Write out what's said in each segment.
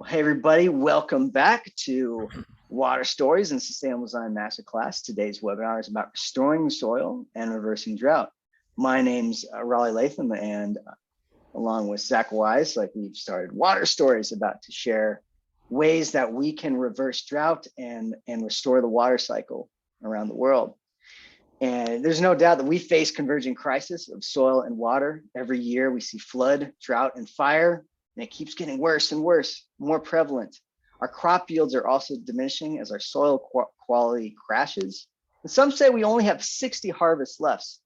Hey everybody, welcome back to Water Stories and Sustainable Design Masterclass. Today's webinar is about restoring the soil and reversing drought. My name's Raleigh Latham, and along with Zach Wise, we've started Water Stories about to share ways that we can reverse drought and restore the water cycle around the world. And there's no doubt that we face converging crisis of soil and water. Every year we see flood, drought, and fire, and it keeps getting worse and worse, more prevalent. Our crop yields are also diminishing as our soil quality crashes. And some say we only have 60 harvests left.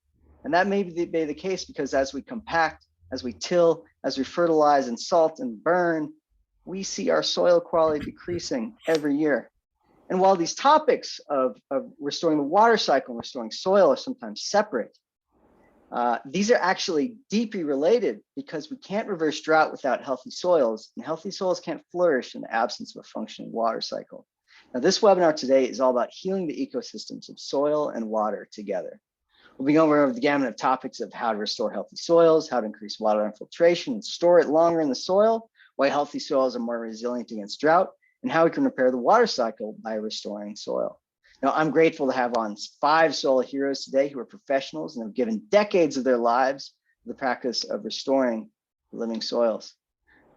And that may be the case because as we compact, as we till, as we fertilize and salt and burn, we see our soil quality decreasing every year. And while these topics of restoring the water cycle and restoring soil are sometimes separate, these are actually deeply related because we can't reverse drought without healthy soils, and healthy soils can't flourish in the absence of a functioning water cycle. Now, this webinar today is all about healing the ecosystems of soil and water together. We'll be going over the gamut of topics of how to restore healthy soils, how to increase water infiltration and store it longer in the soil, why healthy soils are more resilient against drought, and how we can repair the water cycle by restoring soil. Now, I'm grateful to have on 5 soil heroes today who are professionals and have given decades of their lives to the practice of restoring living soils.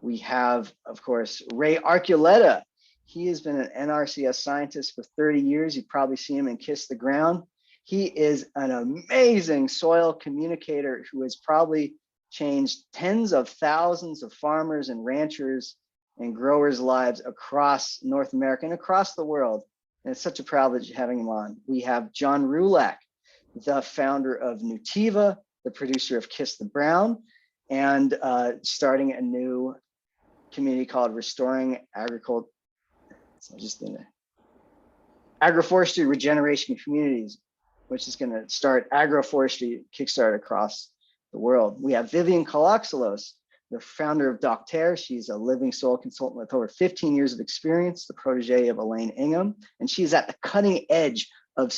We have, of course, Ray Archuleta. He has been an NRCS scientist for 30 years. You've probably seen him in Kiss the Ground. He is an amazing soil communicator who has probably changed tens of thousands of farmers and ranchers and growers' lives across North America and across the world. And it's such a privilege having him on. We have John Roulac, the founder of Nutiva, the producer of Kiss the Brown, and starting a new community called Restoring Agriculture. So just in Agroforestry Regeneration Communities, which is going to start agroforestry kickstart across the world. We have Vivian Kaloxilos, the founder of DocTerre. She's a living soil consultant with over 15 years of experience, the protege of Elaine Ingham, and she's at the cutting edge of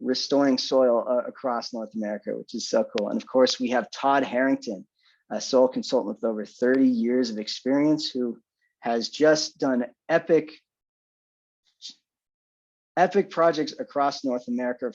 restoring soil across North America, which is so cool. And of course, we have Todd Harrington, a soil consultant with over 30 years of experience, who has just done epic projects across North America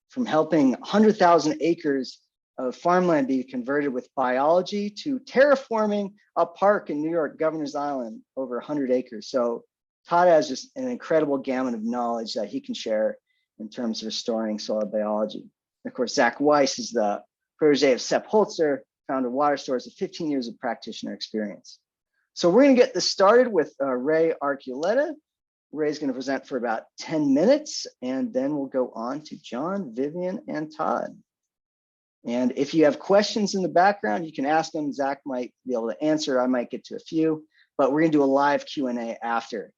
from helping 100,000 acres of farmland be converted with biology to terraforming a park in New York, Governor's Island, over 100 acres. So Todd has just an incredible gamut of knowledge that he can share in terms of restoring soil biology. And of course, Zach Weiss is the protege of Sepp Holzer, founder of Water Stories, with 15 years of practitioner experience. So we're going to get this started with Ray Archuleta. Ray's going to present for about 10 minutes, and then we'll go on to John, Vivian, and Todd. And if you have questions in the background, you can ask them. Zach might be able to answer. I might get to a few, but we're going to do a live Q&A after.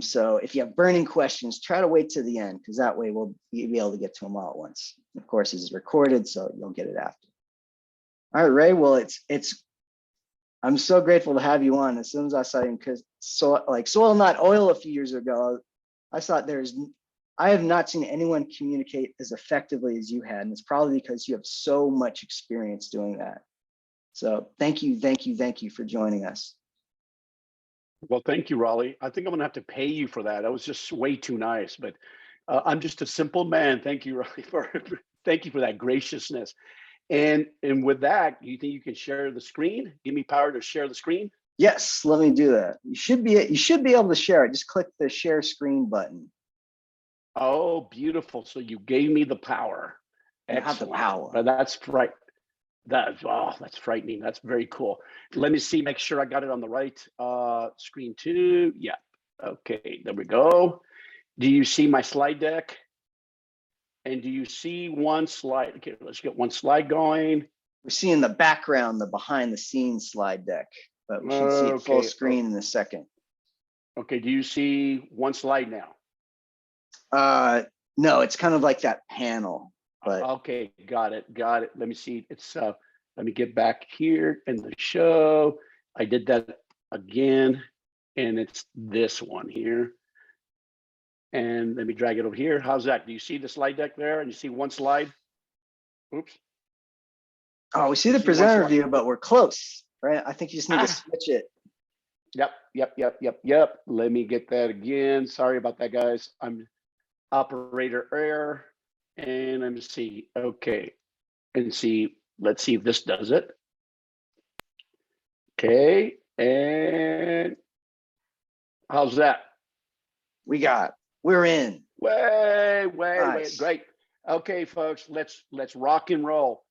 So if you have burning questions, try to wait to the end, because that way we'll be able to get to them all at once. Of course, this is recorded, so you'll get it after. All right, Ray. Well, I'm so grateful to have you on. As soon as I saw you, because Soil Not Oil a few years ago, I thought I have not seen anyone communicate as effectively as you had, and it's probably because you have so much experience doing that. So thank you for joining us. Well, thank you, Raleigh. I think I'm gonna have to pay you for that. That was just way too nice, but I'm just a simple man. Thank you, Raleigh, thank you for that graciousness. And with that, you think you can share the screen? Give me power to share the screen? Yes, let me do that. You should be able to share it. Just click the share screen button. Oh, beautiful. So you gave me the power. Excellent. The power. But that's right. That's frightening. That's very cool. Let me see, make sure I got it on the right screen too. Yeah. Okay, there we go. Do you see my slide deck? And do you see one slide? Okay, let's get one slide going. We're seeing the background, the behind the scenes slide deck, but we should see it full screen in a second. Okay, do you see one slide now? No, it's kind of like that panel. But okay, got it. Let me see. It's let me get back here in the show. I did that again, and it's this one here. And let me drag it over here. How's that? Do you see the slide deck there? And you see one slide? Oops. Oh, we see the presenter view, but we're close, right? I think you just need to switch it. Yep. Let me get that again. Sorry about that, guys. I'm operator error. And let me see. Okay. And see, let's see if this does it. Okay. And how's that? We're in. Way, Nice. great. Okay, folks, let's rock and roll.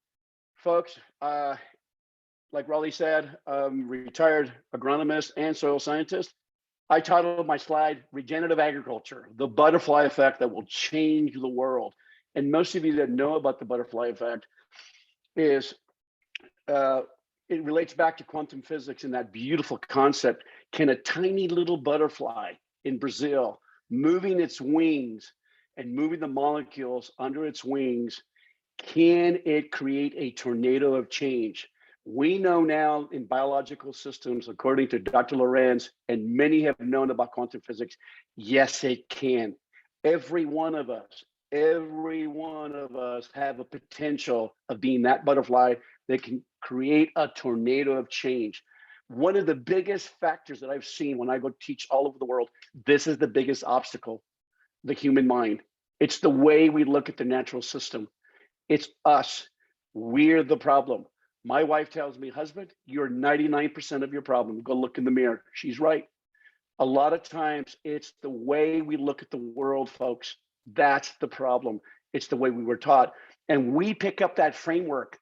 Folks, like Raleigh said, retired agronomist and soil scientist. I titled my slide, Regenerative Agriculture, the butterfly effect that will change the world. And most of you that know about the butterfly effect is, it relates back to quantum physics and that beautiful concept. Can a tiny little butterfly in Brazil moving its wings and moving the molecules under its wings, can it create a tornado of change? We know now in biological systems, according to Dr. Lorenz, and many have known about quantum physics, yes, it can. Every one of us have a potential of being that butterfly that can create a tornado of change. One of the biggest factors that I've seen when I go teach all over the world, this is the biggest obstacle, the human mind. It's the way we look at the natural system. It's us. We're the problem. My wife tells me, husband, you're 99% of your problem. Go look in the mirror. She's right. A lot of times it's the way we look at the world, folks. That's the problem. It's the way we were taught. And we pick up that framework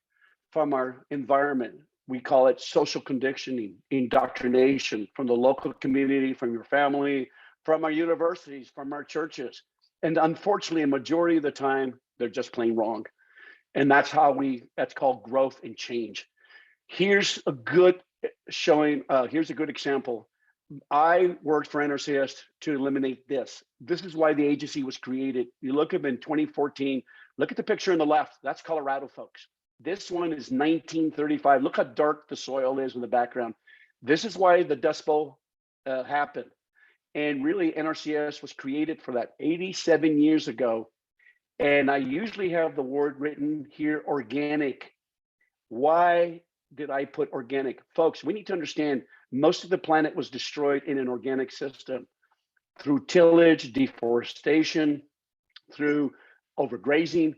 from our environment. We call it social conditioning, indoctrination from the local community, from your family, from our universities, from our churches. And unfortunately, a majority of the time, they're just plain wrong. And that's called growth and change. Here's a good here's a good example. I worked for NRCS to eliminate this. This is why the agency was created. You look up in 2014, look at the picture on the left. That's Colorado, folks. This one is 1935. Look how dark the soil is in the background. This is why the Dust Bowl happened. And really, NRCS was created for that 87 years ago. And I usually have the word written here, organic. Why did I put organic? Folks, we need to understand most of the planet was destroyed in an organic system through tillage, deforestation, through overgrazing.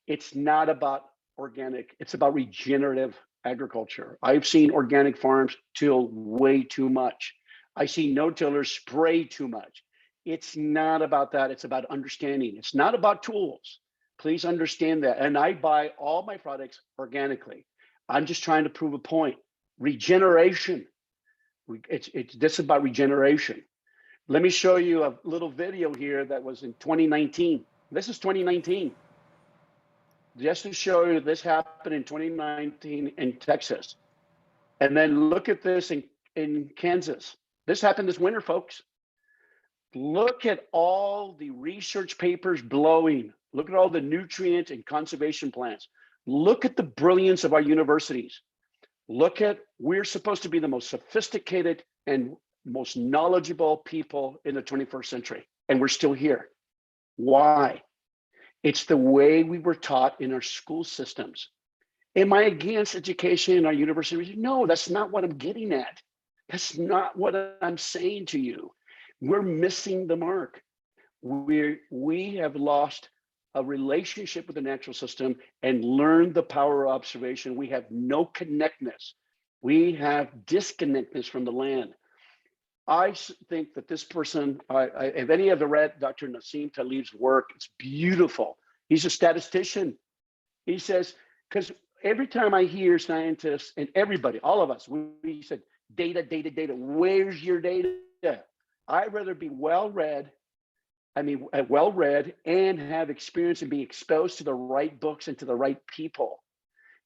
It's not about organic, it's about regenerative agriculture. I've seen organic farms till way too much. I see no-tillers spray too much. It's not about that. It's about understanding. It's not about tools. Please understand that. And I buy all my products organically. I'm just trying to prove a point. Regeneration. This is about regeneration. Let me show you a little video here that was in 2019. This is 2019. Just to show you this happened in 2019 in Texas. And then look at this in Kansas. This happened this winter, folks. Look at all the research papers blowing. Look at all the nutrient and conservation plans. Look at the brilliance of our universities. Look at, we're supposed to be the most sophisticated and most knowledgeable people in the 21st century, and we're still here. Why? It's the way we were taught in our school systems. Am I against education in our universities? No, that's not what I'm getting at. That's not what I'm saying to you. We're missing the mark. We have lost a relationship with the natural system and learned the power of observation. We have no connectedness. We have disconnectedness from the land. I think that this person, if any of you read Dr. Nassim Taleb's work, it's beautiful. He's a statistician. He says, because every time I hear scientists and everybody, all of us, we said, data, data, data, where's your data? I'd rather be well-read and have experience and be exposed to the right books and to the right people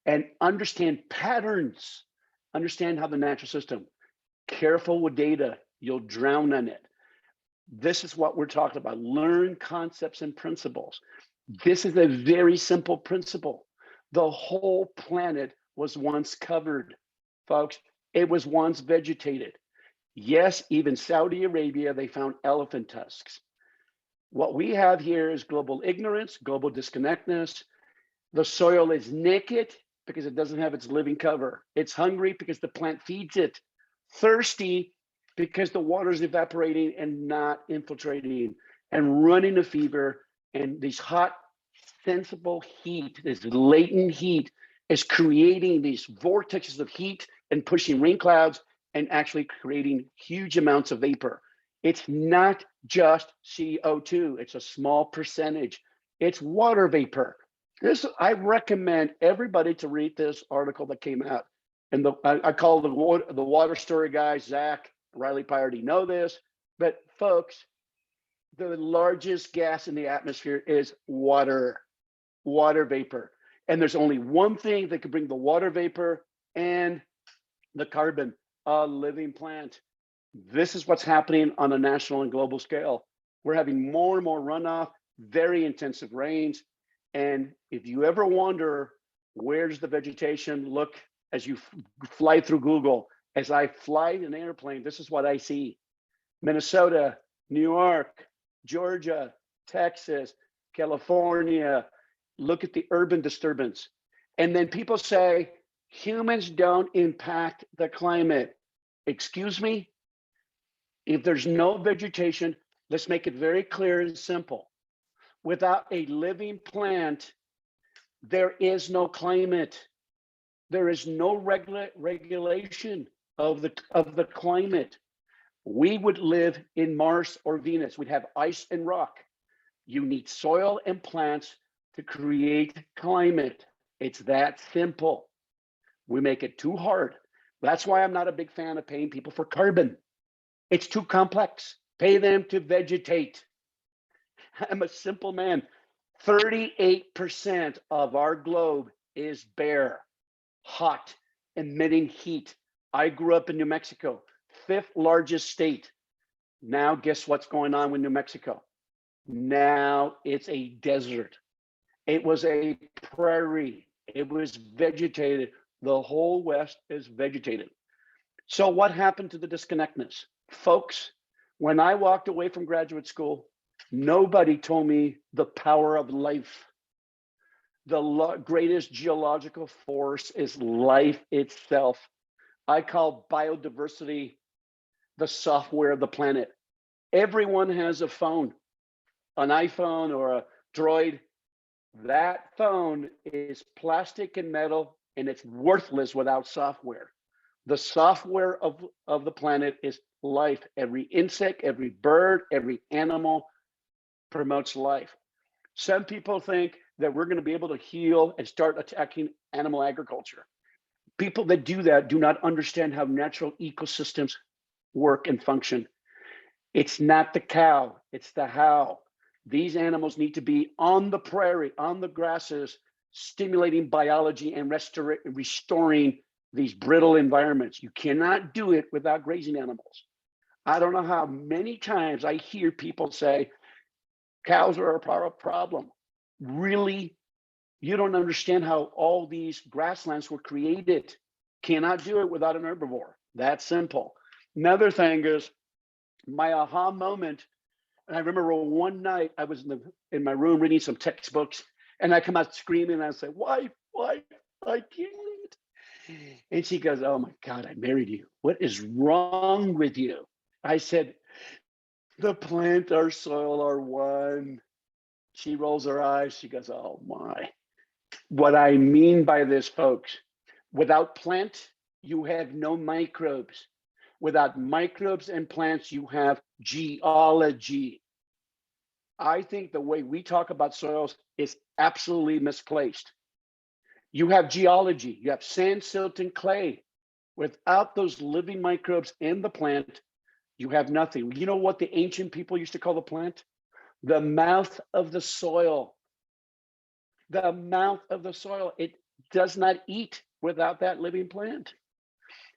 and understand patterns, understand how the natural system. Careful with data, you'll drown in it. This is what we're talking about. Learn concepts and principles. This is a very simple principle. The whole planet was once covered, folks. It was once vegetated. Yes, even Saudi Arabia, they found elephant tusks. What we have here is global ignorance, global disconnectedness. The soil is naked because it doesn't have its living cover. It's hungry because the plant feeds it. Thirsty because the water is evaporating and not infiltrating and running a fever. And these hot, sensible heat, this latent heat is creating these vortexes of heat and pushing rain clouds and actually creating huge amounts of vapor. It's not just CO2, it's a small percentage. It's water vapor. I recommend everybody to read this article that came out. And I call the water story guys, Zach, Riley Piardi know this, but folks, the largest gas in the atmosphere is water vapor. And there's only one thing that can bring the water vapor and the carbon, a living plant. This is what's happening on a national and global scale. We're having more and more runoff, very intensive rains. And if you ever wonder, where's the vegetation? Look, as you fly through Google, as I fly in an airplane, this is what I see. Minnesota, New York, Georgia, Texas, California. Look at the urban disturbance. And then people say, humans don't impact the climate. Excuse me? If there's no vegetation, let's make it very clear and simple. Without a living plant, there is no climate. There is no regulation of the climate. We would live in Mars or Venus. We'd have ice and rock. You need soil and plants to create climate. It's that simple. We make it too hard. That's why I'm not a big fan of paying people for carbon. It's too complex. Pay them to vegetate. I'm a simple man. 38% of our globe is bare, hot, emitting heat. I grew up in New Mexico, 5th largest state. Now guess what's going on with New Mexico? Now it's a desert. It was a prairie. It was vegetated. The whole West is vegetated. So what happened to the disconnectedness? Folks, when I walked away from graduate school, nobody told me the power of life. The greatest geological force is life itself. I call biodiversity the software of the planet. Everyone has a phone, an iPhone or a Droid. That phone is plastic and metal, and it's worthless without software. The software of the planet is life. Every insect, every bird, every animal promotes life. Some people think that we're going to be able to heal and start attacking animal agriculture. People that do that do not understand how natural ecosystems work and function. It's not the cow, it's the how. These animals need to be on the prairie, on the grasses, stimulating biology and restoring these brittle environments. You cannot do it without grazing animals. I don't know how many times I hear people say, cows are a problem. Really? You don't understand how all these grasslands were created. Cannot do it without an herbivore. That simple. Another thing is my aha moment. And I remember one night I was in my room reading some textbooks, and I come out screaming and I say, wife, I can't. And she goes, oh my God, I married you. What is wrong with you? I said, the plant, our soil are one. She rolls her eyes. She goes, oh my. What I mean by this, folks, without plant, you have no microbes. Without microbes and plants, you have geology. I think the way we talk about soils is absolutely misplaced. You have geology, you have sand, silt, and clay. Without those living microbes in the plant, you have nothing. You know what the ancient people used to call the plant? The mouth of the soil. The mouth of the soil. It does not eat without that living plant.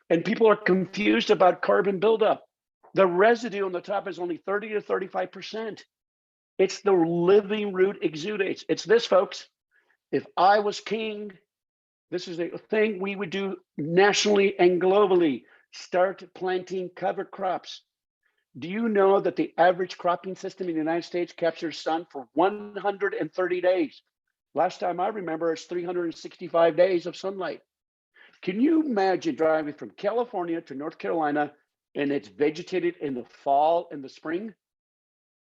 And people are confused about carbon buildup. The residue on the top is only 30 to 35%. It's the living root exudates. It's this, folks. If I was king, this is a thing we would do nationally and globally. Start planting cover crops. Do you know that the average cropping system in the United States captures sun for 130 days? Last time I remember, it's 365 days of sunlight. Can you imagine driving from California to North Carolina and it's vegetated in the fall and the spring,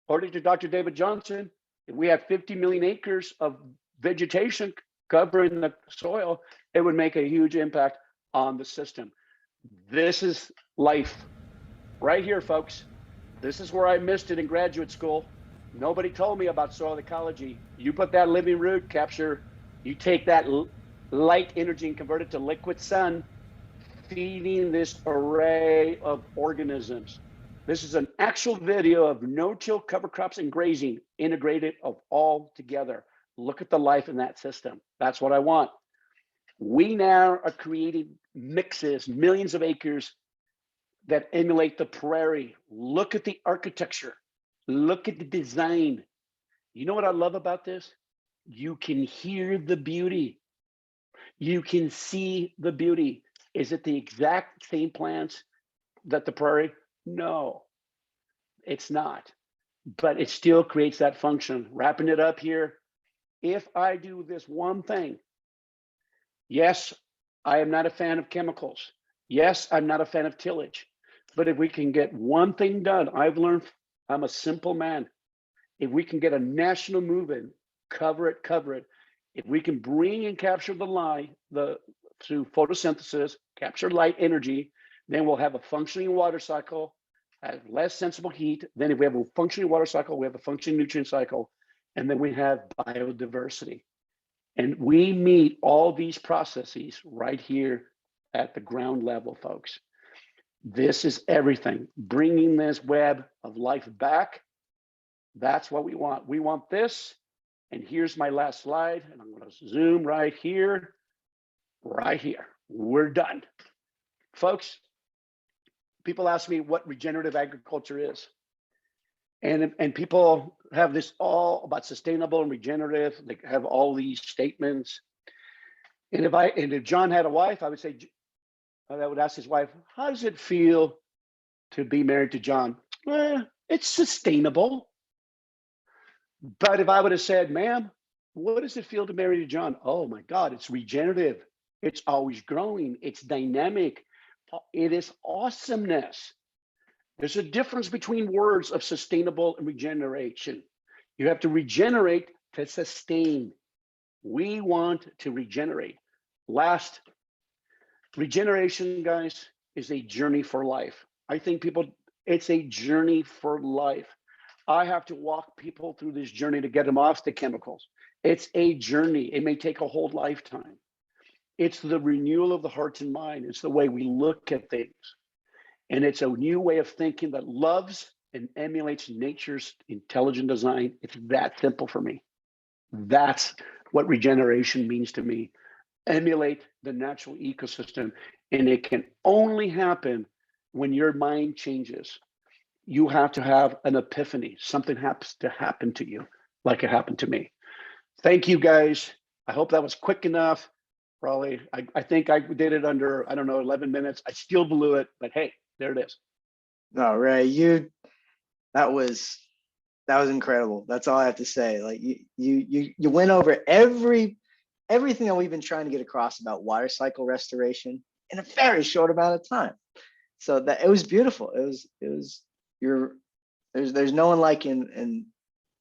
according to Dr. David Johnson, if we have 50 million acres of vegetation covering the soil, it would make a huge impact on the system. This is life right here, folks. This is where I missed it in graduate school. Nobody told me about soil ecology. You put that living root capture, you take that light energy and convert it to liquid sun, feeding this array of organisms. This is an actual video of no-till cover crops and grazing integrated of all together. Look at the life in that system. That's what I want. We now are creating mixes, millions of acres that emulate the prairie. Look at the architecture. Look at the design. You know what I love about this? You can hear the beauty. You can see the beauty. Is it the exact same plants that the prairie? No, it's not. But it still creates that function. Wrapping it up here. If I do this one thing, yes, I am not a fan of chemicals. Yes, I'm not a fan of tillage. But if we can get one thing done, I've learned, I'm a simple man. If we can get a national movement, cover it. If we can bring and capture the light, through photosynthesis, capture light energy, then we'll have a functioning water cycle, have less sensible heat. Then if we have a functioning water cycle, we have a functioning nutrient cycle, and then we have biodiversity. And we meet all these processes right here at the ground level, folks. This is everything. Bringing this web of life back, that's what we want. We want this. And here's my last slide. And I'm going to zoom right here. We're done. Folks, people ask me what regenerative agriculture is. And people have this all about sustainable and regenerative. They have all these statements. And if John had a wife, I would ask his wife, how does it feel to be married to John? It's sustainable. But if I would have said, ma'am, what does it feel to marry to John? Oh my God, it's regenerative. It's always growing. It's dynamic. It is awesomeness. There's a difference between words of sustainable and regeneration. You have to regenerate to sustain. We want to regenerate. Last, regeneration, guys, is a journey for life. I think it's a journey for life. I have to walk people through this journey to get them off the chemicals. It's a journey. It may take a whole lifetime. It's the renewal of the heart and mind. It's the way we look at things. And it's a new way of thinking that loves and emulates nature's intelligent design. It's that simple for me. That's what regeneration means to me. Emulate the natural ecosystem. And it can only happen when your mind changes. You have to have an epiphany. Something has to happen to you, like it happened to me. Thank you, guys. I hope that was quick enough. Probably, I think I did it under, 11 minutes. I still blew it, but hey, there it is. No, Ray, that was incredible. That's all I have to say. Like you went over everything that we've been trying to get across about water cycle restoration in a very short amount of time. So that it was beautiful. There's no one like in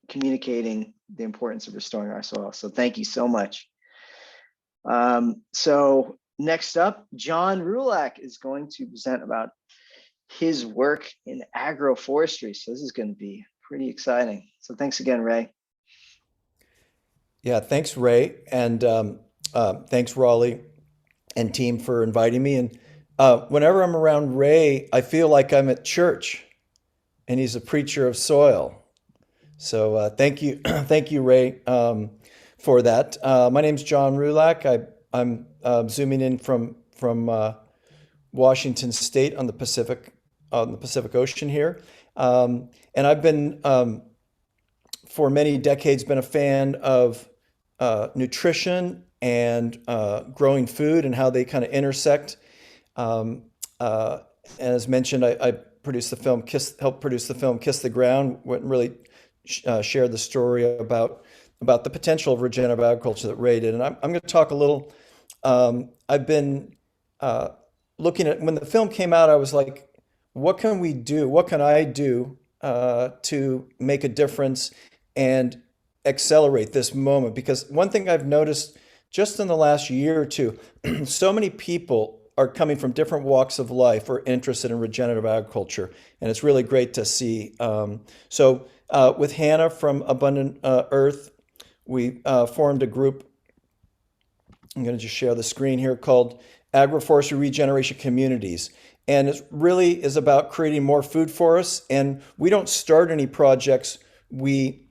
communicating the importance of restoring our soil. So thank you so much. So next up, John Roulac is going to present about his work in agroforestry. So this is going to be pretty exciting. So thanks again, Ray. Yeah, thanks, Ray. And thanks, Raleigh and team for inviting me. And whenever I'm around Ray, I feel like I'm at church and he's a preacher of soil. So thank you, Ray, for that. My name's John Roulac. I'm zooming in from Washington State on the Pacific Ocean here, and I've been for many decades been a fan of nutrition and growing food and how they kind of intersect. As mentioned, I helped produce the film Kiss the Ground, and really shared the story about the potential of regenerative agriculture that Ray did. And I'm going to talk a little. I've been looking at, when the film came out, I was like, what can we do? What can I do to make a difference and accelerate this moment? Because one thing I've noticed just in the last year or two, so many people are coming from different walks of life or interested in regenerative agriculture, and it's really great to see. With Hannah from Abundant Earth, we formed a group. I'm going to just share the screen here, called Agroforestry Regeneration Communities. And it really is about creating more food forests. And we don't start any projects. We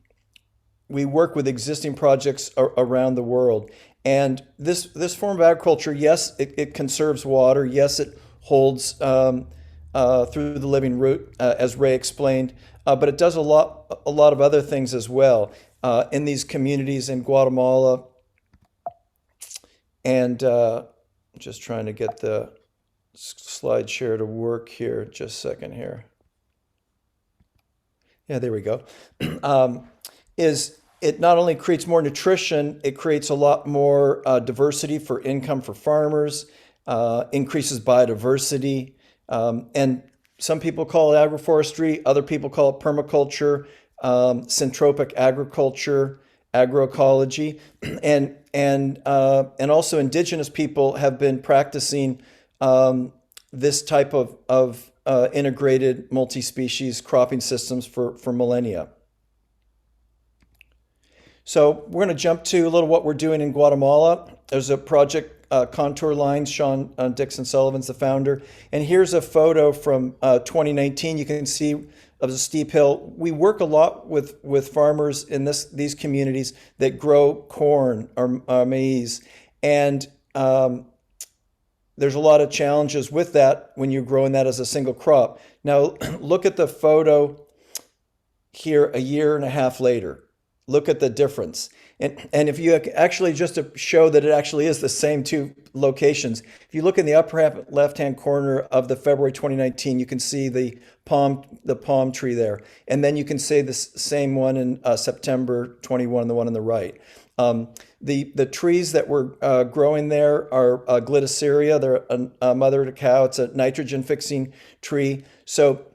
work with existing projects around the world. And this form of agriculture, yes, it conserves water. Yes, it holds through the living root, as Ray explained. But it does a lot of other things as well in these communities in Guatemala. And just trying to get the slide share to work here. Just a second here. Yeah, there we go. Is it not only creates more nutrition, it creates a lot more diversity for income for farmers, increases biodiversity. And some people call it agroforestry, other people call it permaculture, syntropic agriculture, agroecology, and also indigenous people have been practicing this type of integrated multi-species cropping systems for millennia. So we're going to jump to a little what we're doing in Guatemala. There's a project, Contour Lines. Sean Dixon Sullivan's the founder. And here's a photo from 2019. You can see of the steep hill. We work a lot with farmers in these communities that grow corn or maize. And there's a lot of challenges with that when you're growing that as a single crop. Now, look at the photo here a year and a half later. Look at the difference. And if you actually, just to show that it actually is the same two locations, if you look in the upper left-hand corner of the February 2019, you can see the palm tree there. And then you can see the same one in September 21, the one on the right. The trees that we're growing there are Glitteria. They're a mother to cow. It's a nitrogen-fixing tree. So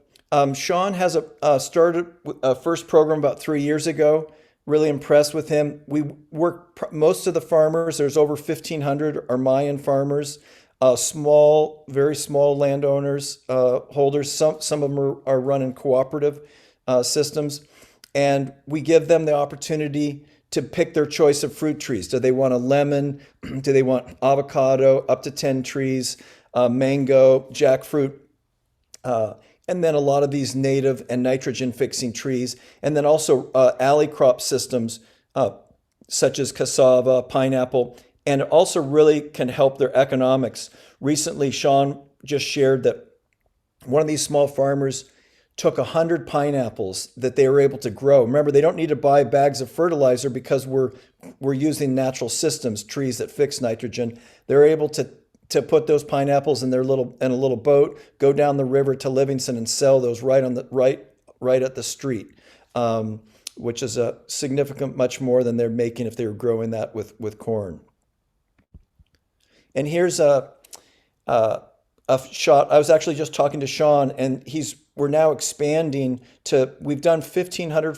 Sean has started a first program about 3 years ago. Really impressed with him. We work, most of the farmers, there's over 1,500 are Mayan farmers, small, very small landowners, holders. Some of them are running cooperative systems. And we give them the opportunity to pick their choice of fruit trees. Do they want a lemon? Do they want avocado? Up to 10 trees, mango, jackfruit, and then a lot of these native and nitrogen fixing trees. And then also alley crop systems such as cassava, pineapple, and it also really can help their economics. Recently, Sean just shared that one of these small farmers took 100 pineapples that they were able to grow. Remember, they don't need to buy bags of fertilizer because we're using natural systems, trees that fix nitrogen. They're able to put those pineapples in a little boat, go down the river to Livingston and sell those right at the street, which is a significant much more than they're making if they were growing that with corn. And here's a shot. I was actually just talking to Sean, and we're now expanding we've done 1,500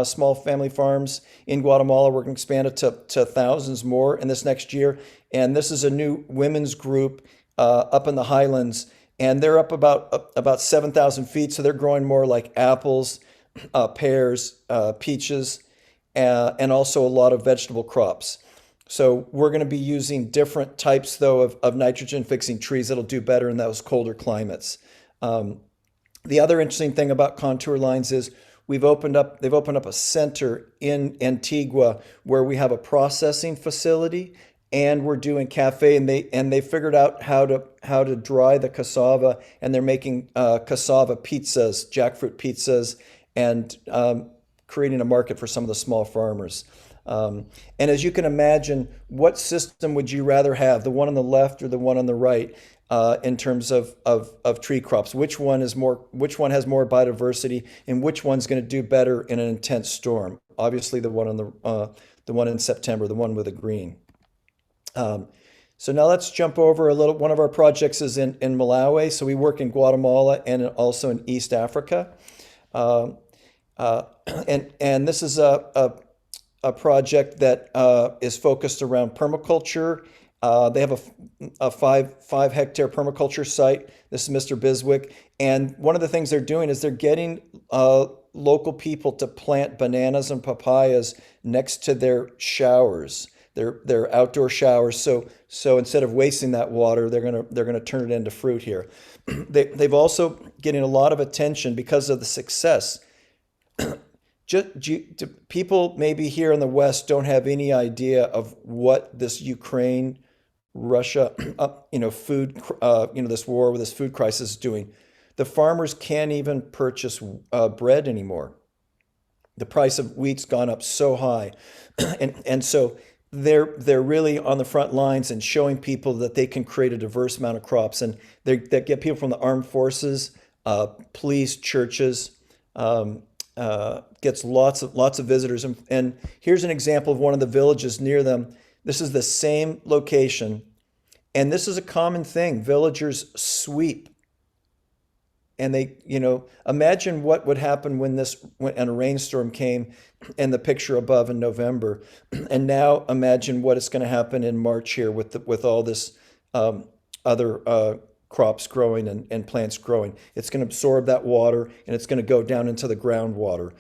small family farms in Guatemala. We're going to expand it to thousands more in this next year. And this is a new women's group up in the highlands, and they're up about 7,000 feet. So they're growing more like apples, pears, peaches, and also a lot of vegetable crops. So we're going to be using different types, though, of nitrogen fixing trees that'll do better in those colder climates. The other interesting thing about Contour Lines is they've opened up a center in Antigua where we have a processing facility, and we're doing cafe, and they figured out how to dry the cassava, and they're making cassava pizzas, jackfruit pizzas, and creating a market for some of the small farmers. And as you can imagine, what system would you rather have, the one on the left or the one on the right, in terms of tree crops? Which one has more biodiversity, and which one's going to do better in an intense storm? Obviously, the one in September, the one with the green. So now let's jump over a little. One of our projects is in Malawi. So we work in Guatemala and also in East Africa. Um, uh, and this is a project that is focused around permaculture. They have a five hectare permaculture site. This is Mr. Biswick. And one of the things they're doing is they're getting local people to plant bananas and papayas next to their showers, their outdoor showers. So instead of wasting that water, they're gonna turn it into fruit here. They've also getting a lot of attention because of the success. People maybe here in the West don't have any idea of what this Ukraine, Russia, this war with this food crisis is doing. The farmers can't even purchase bread anymore. The price of wheat's gone up so high, and so they're really on the front lines and showing people that they can create a diverse amount of crops, and they get people from the armed forces, police, churches. Gets lots of visitors, and here's an example of one of the villages near them. This is the same location, and this is a common thing. Villagers sweep, and imagine what would happen when a rainstorm came, and the picture above in November, and now imagine what is going to happen in March here with all this other crops growing and plants growing. It's going to absorb that water, and it's going to go down into the groundwater,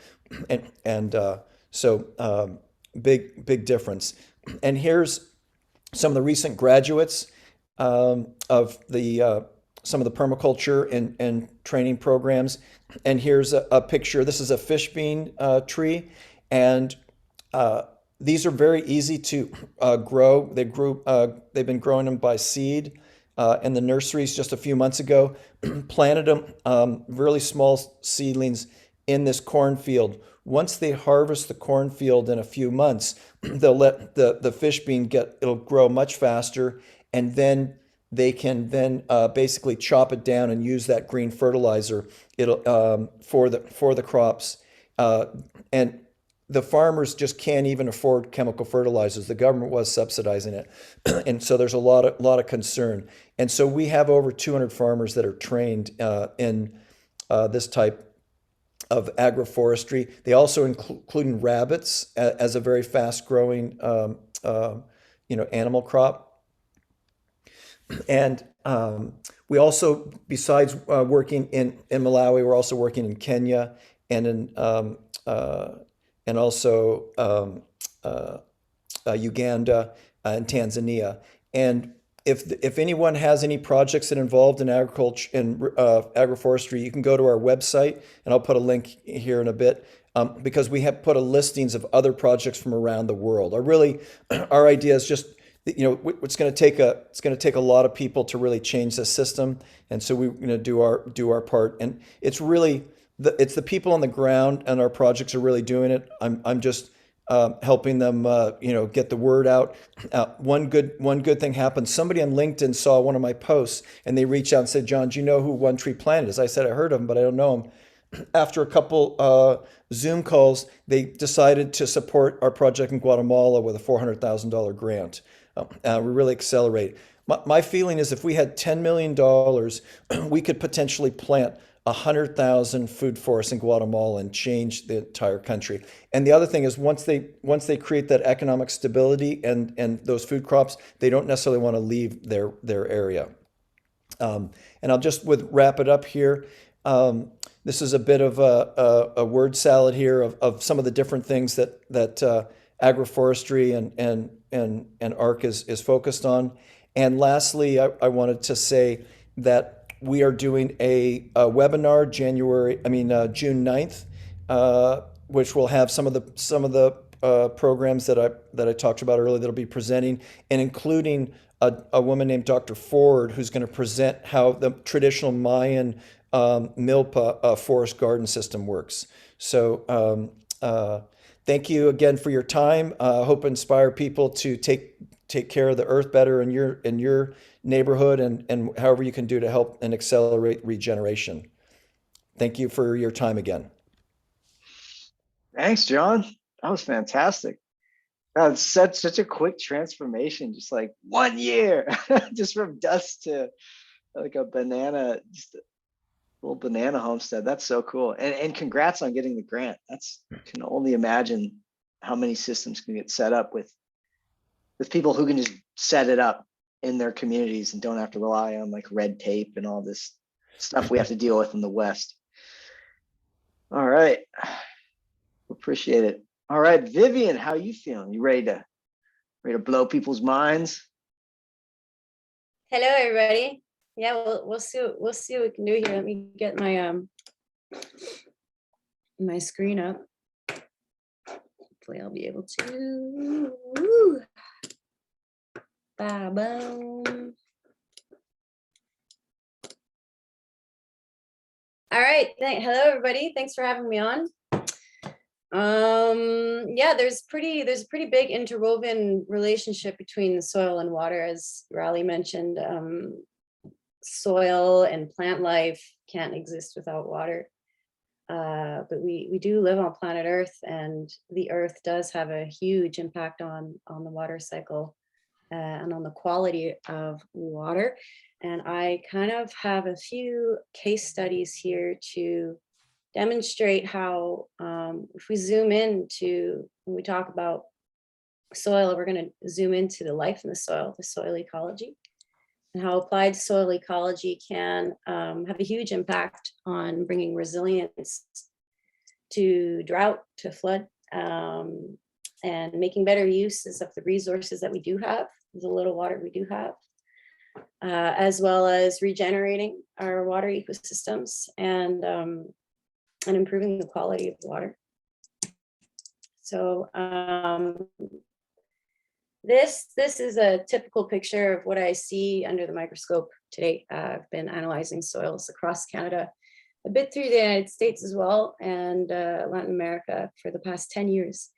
so big difference. And here's some of the recent graduates of some of the permaculture and training programs. And here's a picture. This is a fish bean tree, and these are very easy to grow. They've been growing them by seed in the nurseries just a few months ago. Planted them, really small seedlings, in this cornfield. Once they harvest the cornfield in a few months, they'll let the fish bean it'll grow much faster, and then they can basically chop it down and use that green fertilizer for the crops. And the farmers just can't even afford chemical fertilizers. The government was subsidizing it, and so there's a lot of concern. And so we have over 200 farmers that are trained in this type of agroforestry. They also including rabbits as a very fast-growing animal crop. And we also, besides working in Malawi, we're also working in Kenya and also Uganda and Tanzania. And if anyone has any projects that involved in agriculture and agroforestry, you can go to our website, and I'll put a link here in a bit, because we have put a listings of other projects from around the world. Our idea is just, it's going to take a lot of people to really change the system, and so we're going to do our part. And it's really it's the people on the ground, and our projects are really doing it. I'm just helping them, get the word out. One good thing happened. Somebody on LinkedIn saw one of my posts, and they reached out and said, "John, do you know who One Tree Planet is?" I said, "I heard of him, but I don't know him." After a couple Zoom calls, they decided to support our project in Guatemala with a $400,000 grant. We really accelerate. My feeling is if we had $10 million, we could potentially plant 100,000 food forests in Guatemala and change the entire country. And the other thing is once they create that economic stability and those food crops, they don't necessarily want to leave their area. And I'll just wrap it up here. This is a bit of a word salad here of some of the different things that agroforestry and ARC is focused on. And lastly, I wanted to say that we are doing a webinar June 9th, which will have some of the programs that I talked about earlier that'll be presenting, and including a woman named Dr. Ford, who's going to present how the traditional Mayan milpa forest garden system works. So thank you again for your time. Hope to inspire people to take care of the earth better in your neighborhood and however you can do to help and accelerate regeneration. Thank you for your time again. Thanks, John. That was fantastic. It's such a quick transformation, just like 1 year, just from dust to like a banana, just a little banana homestead. That's so cool. And congrats on getting the grant. Can only imagine how many systems can get set up with people who can just set it up in their communities and don't have to rely on like red tape and all this stuff we have to deal with in the West. All right. Appreciate it. All right, Vivian, how are you feeling? You ready to blow people's minds? Hello, everybody. Yeah, we'll see what we can do here. Let me get my my screen up. Hopefully, I'll be able to. Woo. Ba-boom. All right. Hello, everybody. Thanks for having me on. Yeah, there's a pretty big interwoven relationship between the soil and water, as Raleigh mentioned. Soil and plant life can't exist without water. But we do live on planet Earth, and the Earth does have a huge impact on the water cycle and on the quality of water. And I kind of have a few case studies here to demonstrate how, if we zoom into, when we talk about soil, we're going to zoom into the life in the soil ecology, and how applied soil ecology can have a huge impact on bringing resilience to drought, to flood, and making better uses of the resources that we do have, the little water we do have, as well as regenerating our water ecosystems and improving the quality of water. So this is a typical picture of what I see under the microscope today. I've been analyzing soils across Canada, a bit through the United States as well, and Latin America for the past 10 years.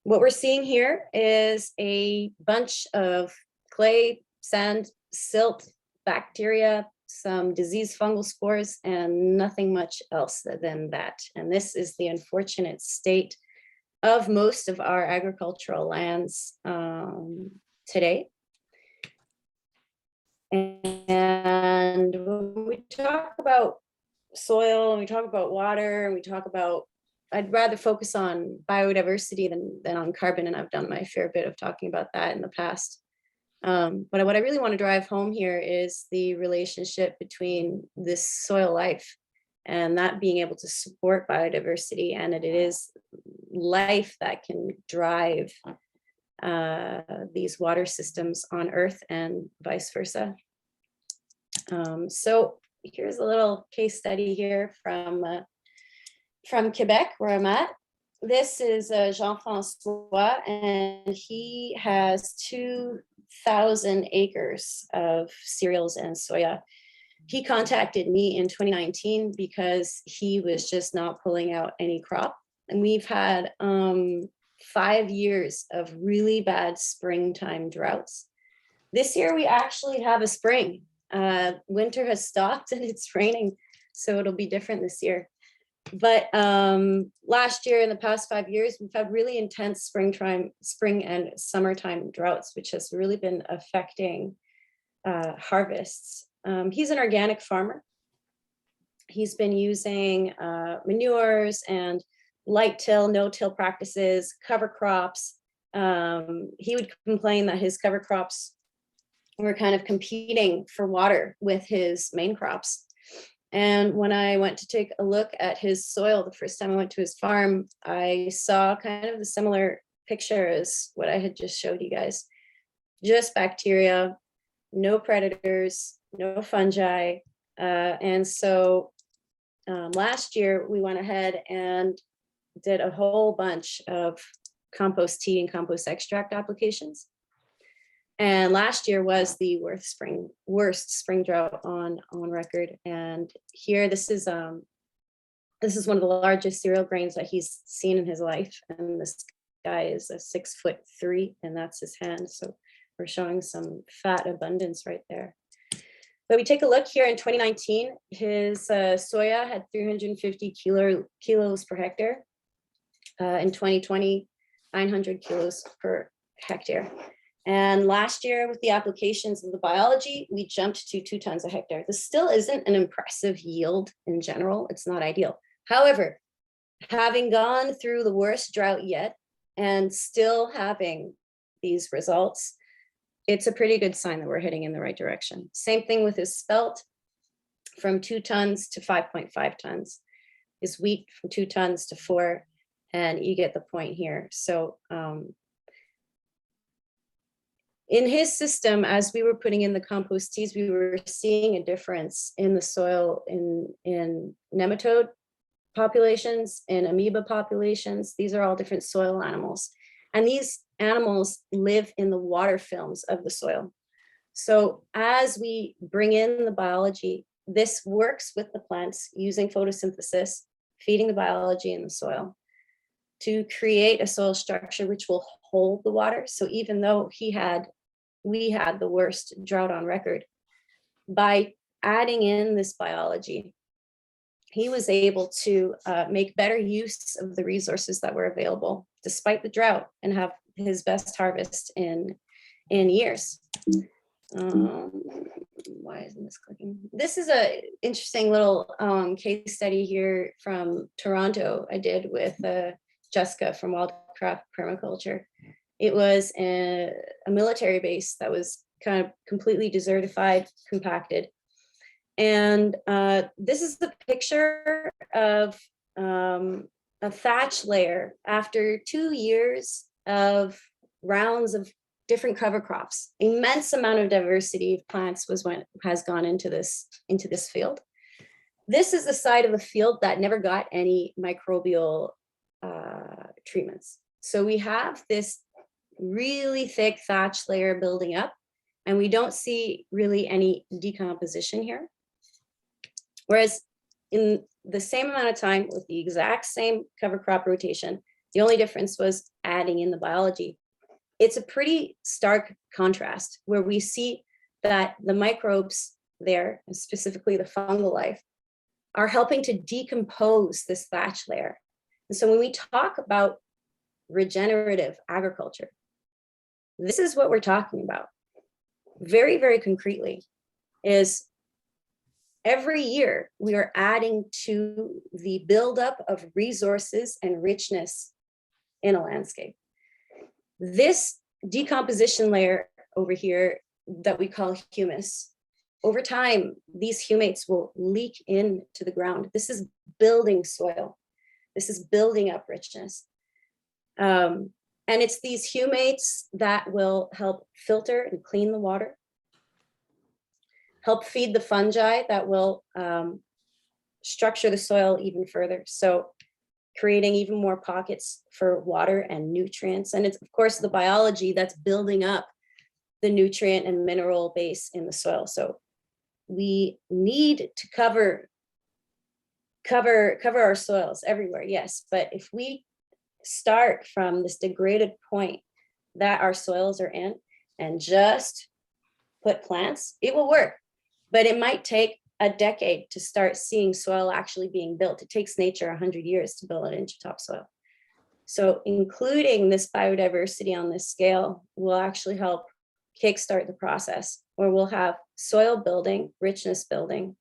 What we're seeing here is a bunch of clay, sand, silt, bacteria, some disease fungal spores, and nothing much else than that. And this is the unfortunate state of most of our agricultural lands today. And when we talk about soil, and we talk about water, and we talk about, I'd rather focus on biodiversity than on carbon, and I've done my fair bit of talking about that in the past. But what I really want to drive home here is the relationship between this soil life and that being able to support biodiversity, and it is life that can drive these water systems on Earth and vice versa. So here's a little case study here from Quebec, where I'm at. This is Jean-Francois, and he has 2,000 acres of cereals and soya. He contacted me in 2019 because he was just not pulling out any crop. And we've had 5 years of really bad springtime droughts. This year, we actually have a spring. Winter has stopped and it's raining, so it'll be different this year. But last year, in the past 5 years, we've had really intense spring and summertime droughts, which has really been affecting harvests. He's an organic farmer. He's been using manures and light till, no-till practices, cover crops. He would complain that his cover crops were kind of competing for water with his main crops. And when I went to take a look at his soil, the first time I went to his farm, I saw kind of a similar picture as what I had just showed you guys. Just bacteria, no predators, no fungi. And so last year we went ahead and did a whole bunch of compost tea and compost extract applications. And last year was the worst spring drought on record. And here, this is one of the largest cereal grains that he's seen in his life. And this guy is a 6'3", and that's his hand. So we're showing some fat abundance right there. But we take a look here in 2019, his soya had 350 kilos per hectare. In 2020, 900 kilos per hectare. And last year with the applications of the biology, we jumped to 2 tons a hectare. This still isn't an impressive yield in general. It's not ideal. However, having gone through the worst drought yet and still having these results, it's a pretty good sign that we're heading in the right direction. Same thing with his spelt, from 2 tons to 5.5 tons. His wheat from 2 tons to 4, and you get the point here. So in his system, as we were putting in the compost teas, we were seeing a difference in the soil in nematode populations, in amoeba populations. These are all different soil animals. And these animals live in the water films of the soil. So as we bring in the biology, this works with the plants using photosynthesis, feeding the biology in the soil to create a soil structure which will hold the water. So even though we had the worst drought on record, by adding in this biology, he was able to make better use of the resources that were available despite the drought and have his best harvest in years. Why isn't this clicking? This is a interesting little case study here from Toronto I did with Jessica from Wildcraft Permaculture. It was a military base that was kind of completely desertified, compacted. And this is the picture of a thatch layer after 2 years of rounds of different cover crops. Immense amount of diversity of plants has gone into this field. This is the side of the field that never got any microbial treatments. So we have this really thick thatch layer building up, and we don't see really any decomposition here. Whereas in the same amount of time with the exact same cover crop rotation, the only difference was adding in the biology. It's a pretty stark contrast where we see that the microbes there, and specifically the fungal life, are helping to decompose this thatch layer. And so when we talk about regenerative agriculture, this is what we're talking about. Very, very concretely, is every year we are adding to the buildup of resources and richness in a landscape. This decomposition layer over here that we call humus, over time, these humates will leak into the ground. This is building soil. This is building up richness. And it's these humates that will help filter and clean the water, help feed the fungi that will structure the soil even further. So creating even more pockets for water and nutrients. And it's, of course, the biology that's building up the nutrient and mineral base in the soil. So we need to cover our soils everywhere, yes. But if we start from this degraded point that our soils are in and just put plants, it will work. But it might take a decade to start seeing soil actually being built. It takes nature 100 years to build an inch of topsoil. So including this biodiversity on this scale will actually help kickstart the process, where we'll have soil building, richness building,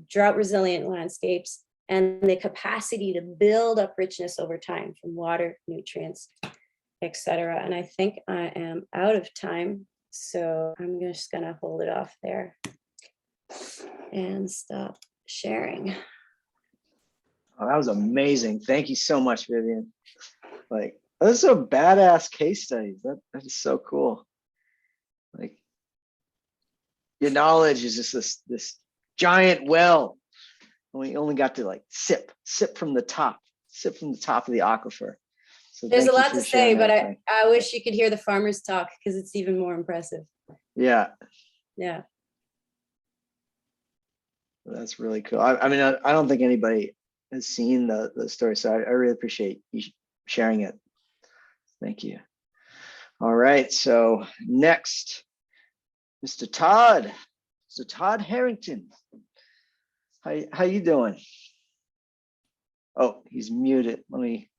drought resilient landscapes, and the capacity to build up richness over time from water, nutrients, etc. And I think I am out of time, so I'm just gonna hold it off there and stop sharing. Oh, that was amazing. Thank you so much, Vivian. Like, those are badass case studies. That is so cool. Like, your knowledge is just this giant well. And we only got to like sip from the top of the aquifer. So there's a lot to say, but everything. I wish you could hear the farmers talk, because it's even more impressive. Yeah. Yeah. That's really cool. I mean, I don't think anybody has seen the story, so I really appreciate you sharing it. Thank you. All right, so next, Mr. Todd Harrington. How you doing? Oh, he's muted. Let me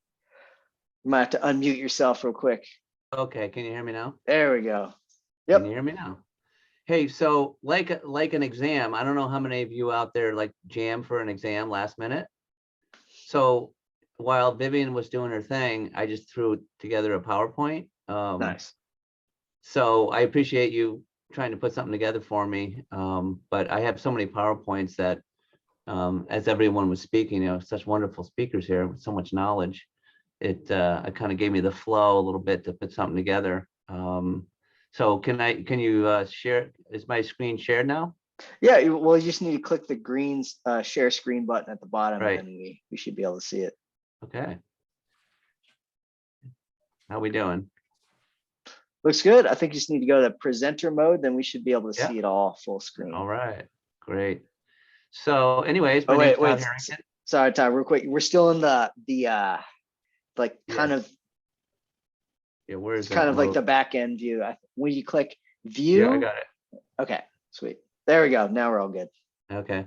You might have to unmute yourself real quick. Okay, can you hear me now? There we go. Can Yep. you hear me now? Hey, so like an exam, I don't know how many of you out there like jam for an exam last minute. So while Vivian was doing her thing, I just threw together a PowerPoint. Nice. So I appreciate you trying to put something together for me. But I have so many PowerPoints that, as everyone was speaking, such wonderful speakers here with so much knowledge. It kind of gave me the flow a little bit to put something together. So can you share? Is my screen shared now? Yeah, well, you just need to click the green share screen button at the bottom, Right. and we should be able to see it. Okay. How we doing? Looks good. I think you just need to go to presenter mode, then we should be able to Yeah. see it all full screen. All right, great. So anyways, my Oh, name's wait, Todd Harrington. sorry, Todd, real quick. We're still in the like kind of Yeah, where is it's kind that of like mode? the back end view. When you click view, Yeah, I got it. okay, sweet. There we go. Now we're all good. Okay.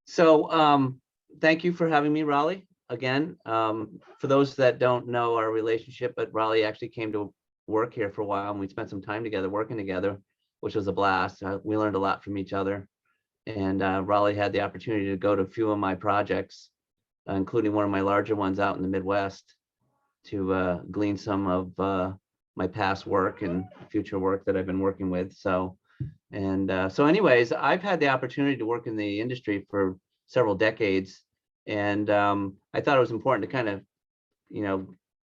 So thank you for having me, Raleigh, again. For those that don't know our relationship, but Raleigh actually came to work here for a while, and we spent some time together working together, which was a blast. We learned a lot from each other. And Raleigh had the opportunity to go to a few of my projects, including one of my larger ones out in the Midwest, to glean some of my past work and future work that I've been working with. So anyways, I've had the opportunity to work in the industry for several decades. And I thought it was important to kind of,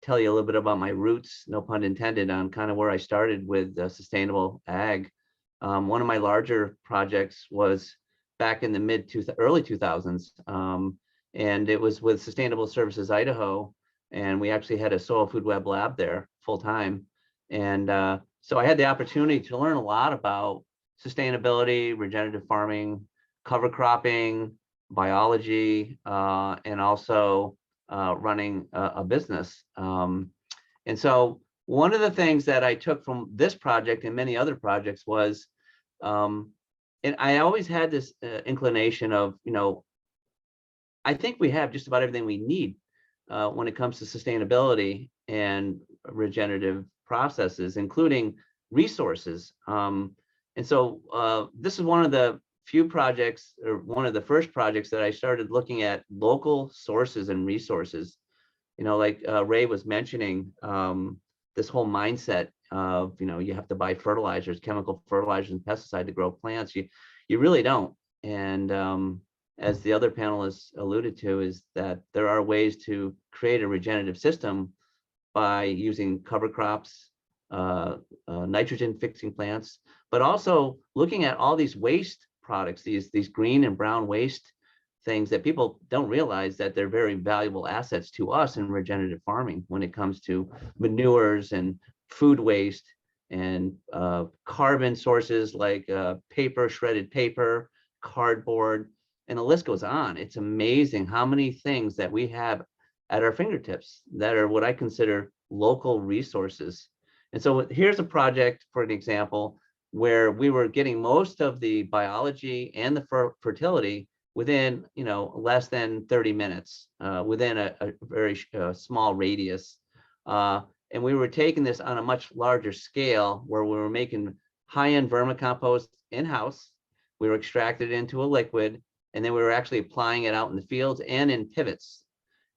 tell you a little bit about my roots, no pun intended, on kind of where I started with sustainable ag. One of my larger projects was back in the early 2000s. And it was with Sustainable Services Idaho. And we actually had a soil food web lab there full time. And so I had the opportunity to learn a lot about sustainability, regenerative farming, cover cropping, biology, and also running a business. And so one of the things that I took from this project and many other projects was, and I always had this inclination of, I think we have just about everything we need when it comes to sustainability and regenerative processes, including resources. And so this is one of the few projects, or one of the first projects, that I started looking at local sources and resources. Like Ray was mentioning, this whole mindset of, you have to buy fertilizers, chemical fertilizers and pesticide to grow plants. You really don't. And as the other panelists alluded to, is that there are ways to create a regenerative system by using cover crops, nitrogen fixing plants, but also looking at all these waste products, these green and brown waste things that people don't realize that they're very valuable assets to us in regenerative farming when it comes to manures and food waste and carbon sources like paper, shredded paper, cardboard, and the list goes on. It's amazing how many things that we have at our fingertips that are what I consider local resources. And so here's a project, for an example, where we were getting most of the biology and the fertility within, less than 30 minutes, within a very small radius. And we were taking this on a much larger scale, where we were making high-end vermicompost in-house. We were extracted into a liquid, and then we were actually applying it out in the fields and in pivots.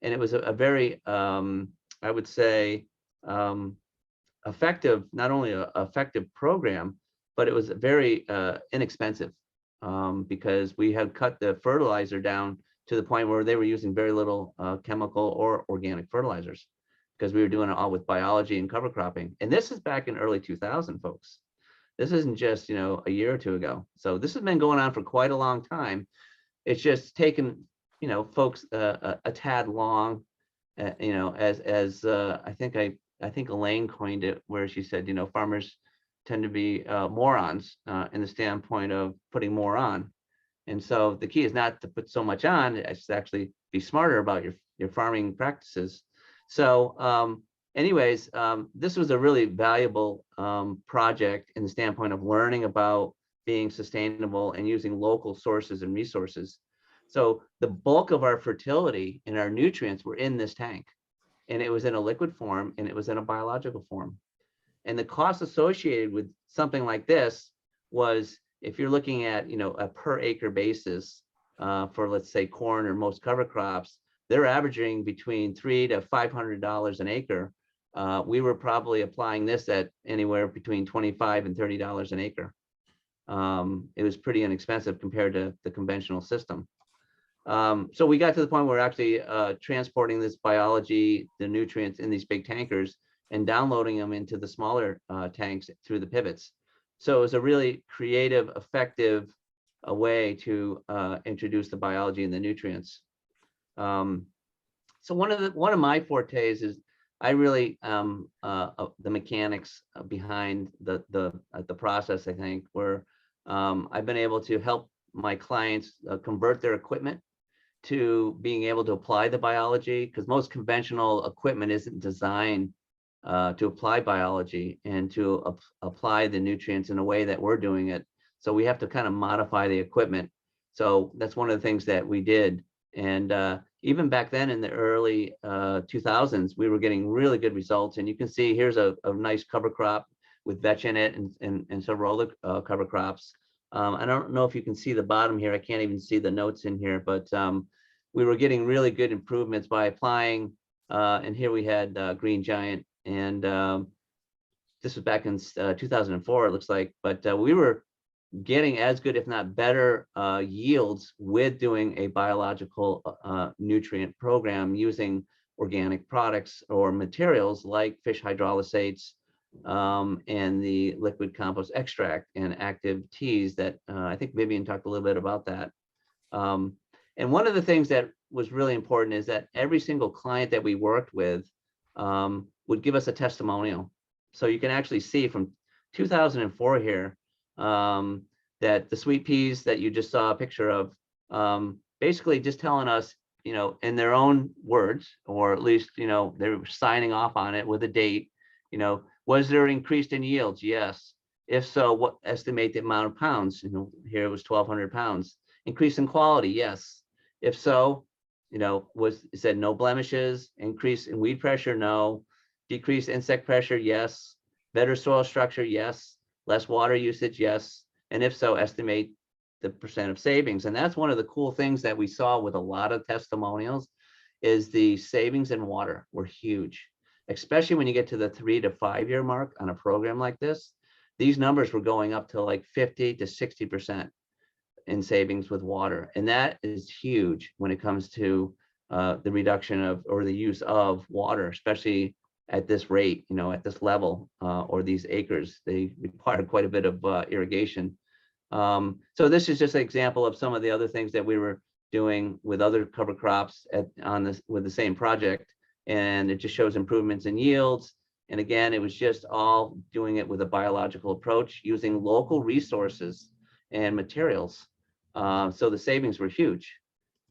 And it was a very, I would say, effective, not only an effective program, but it was very inexpensive, because we had cut the fertilizer down to the point where they were using very little chemical or organic fertilizers, because we were doing it all with biology and cover cropping. And this is back in early 2000, folks. This isn't just, a year or two ago. So this has been going on for quite a long time. It's just taken, folks a tad long, as I think Elaine coined it, where she said, farmers tend to be morons in the standpoint of putting more on. And so the key is not to put so much on, it's to actually be smarter about your farming practices. So anyways, this was a really valuable project in the standpoint of learning about being sustainable and using local sources and resources. So the bulk of our fertility and our nutrients were in this tank. and it was in a liquid form, and it was in a biological form. And the cost associated with something like this was, if you're looking at, a per acre basis for, let's say, corn or most cover crops, they're averaging between $300 to $500 an acre. We were probably applying this at anywhere between $25 and $30 an acre. It was pretty inexpensive compared to the conventional system. So we got to the point where we're actually transporting this biology, the nutrients, in these big tankers and downloading them into the smaller tanks through the pivots. So it was a really creative, effective way to introduce the biology and the nutrients. So one of my fortes is I really the mechanics behind the process. I think where I've been able to help my clients convert their equipment to being able to apply the biology, because most conventional equipment isn't designed to apply biology and to apply the nutrients in a way that we're doing it. So we have to kind of modify the equipment. So that's one of the things that we did. And even back then in the early 2000s, we were getting really good results. And you can see here's a nice cover crop with vetch in it and several other cover crops. I don't know if you can see the bottom here. I can't even see the notes in here, but we were getting really good improvements by applying. And here we had Green Giant. And this was back in 2004, it looks like. But we were getting as good, if not better, yields with doing a biological nutrient program using organic products or materials like fish hydrolysates and the liquid compost extract and active teas that I think Vivian talked a little bit about that. And one of the things that was really important is that every single client that we worked with would give us a testimonial. So you can actually see from 2004 here, that the sweet peas that you just saw a picture of, basically just telling us, in their own words, or at least, they were signing off on it with a date, was there increased in yields? Yes. If so, what estimate the amount of pounds? Here it was 1,200 pounds. Increase in quality? Yes. If so, it said no blemishes. Increase in weed pressure? No. Decrease insect pressure? Yes. Better soil structure? Yes. Less water usage? Yes. And if so, estimate the percent of savings. And that's one of the cool things that we saw with a lot of testimonials, is the savings in water were huge, especially when you get to the 3 to 5 year mark on a program like this. These numbers were going up to like 50 to 60% in savings with water. And that is huge when it comes to the reduction of, or the use of water, especially at this rate, at this level, or these acres. They require quite a bit of irrigation. So this is just an example of some of the other things that we were doing with other cover crops with the same project. And it just shows improvements in yields. And again, it was just all doing it with a biological approach, using local resources and materials. So the savings were huge.